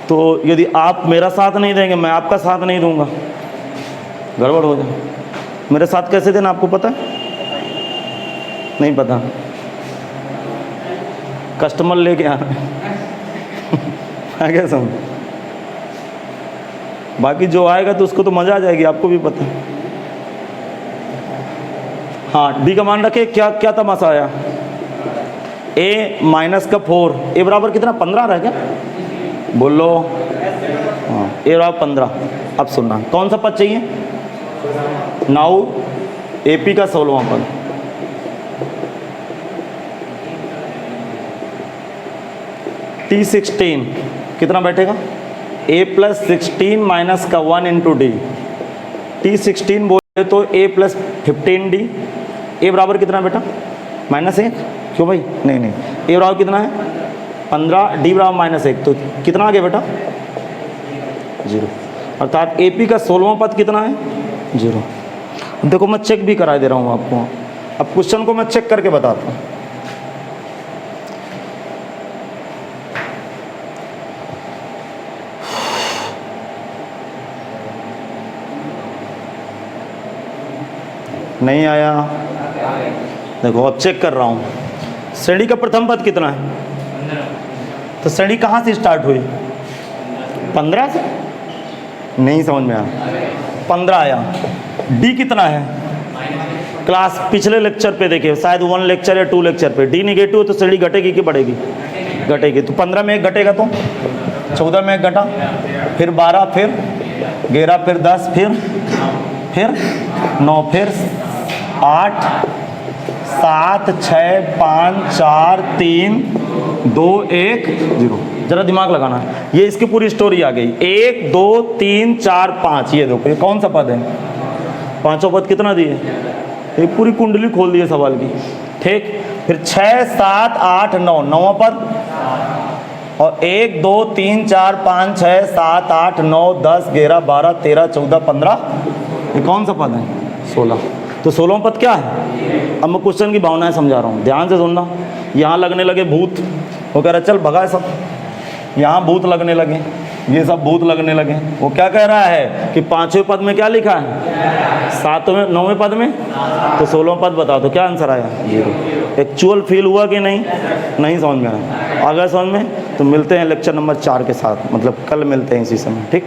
Speaker 1: तो यदि आप मेरा साथ नहीं देंगे, मैं आपका साथ नहीं दूंगा, गड़बड़ हो जाए। मेरे साथ कैसे देना आपको पता है? नहीं पता? कस्टमर लेके आना है क्या समझ? बाकी जो आएगा तो उसको तो मज़ा आ जाएगी, आपको भी पता है। हाँ, डी का मान रखे। क्या क्या तमाशा आया? ए माइनस का 4, ए बराबर कितना 15 रह गया, बोलो। हाँ, ए बराबर 15। अब सुनना, कौन सा पद चाहिए? नाउ एपी का 16वां पद। T16 कितना बैठेगा? a प्लस 16 माइनस का 1 इंटू डी। T16 बोले तो a प्लस 15d। a बराबर कितना बेटा? -1। क्यों भाई? नहीं, a बराबर कितना है? 15, d बराबर -1, तो कितना आ गया बेटा? 0। अर्थात AP का 16वां पद कितना है? 0। देखो मैं चेक भी करा दे रहा हूँ आपको। अब क्वेश्चन को मैं चेक करके बताता हूँ। नहीं आया? देखो अब चेक कर रहा हूँ। श्रेणी का प्रथम पद कितना है? तो श्रेणी कहाँ से स्टार्ट हुई? 15 से? नहीं समझ में आया। 15 आया। डी कितना है? क्लास पिछले लेक्चर पे देखिए, शायद 1 लेक्चर या 2 लेक्चर पे। डी निगेटिव है तो श्रेणी घटेगी कि बढ़ेगी? घटेगी। तो 15 में 1 घटेगा तो 14 में 1 घटा, फिर 12, फिर 11, फिर 10, फिर 9, फिर 8, 7, 6, 5, 4, 3, 2, 1, 0। जरा दिमाग लगाना है। ये इसकी पूरी स्टोरी आ गई। 1, 2, 3, 4, 5। ये देखो, ये कौन सा पद है? पांचों पद कितना दिए? ये पूरी कुंडली खोल दिए सवाल की, ठीक। फिर 6, 7, 8, 9, 9वां पद। और 1, 2, 3, 4, 5, 6, 7, 8, 9, 10, 11, 12, 13, 14, 15। ये कौन सा पद है? 16। तो 16वां पद क्या है? अब मैं क्वेश्चन की भावनाएं समझा रहा हूँ, ध्यान से सुनना। यहाँ लगने लगे भूत, वो कह रहा चल भगा सब। यहाँ भूत लगने लगे, ये सब भूत लगने लगे। वो क्या कह रहा है कि 5वें पद में क्या लिखा है? 7वें 9वें पद में। तो 16वां पद बताओ तो क्या आंसर आया? 0। एक्चुअल फील हुआ कि नहीं? नहीं समझ में आया। अगर समझ में तो मिलते हैं लेक्चर नंबर 4 के साथ, मतलब कल मिलते हैं इसी समय, ठीक।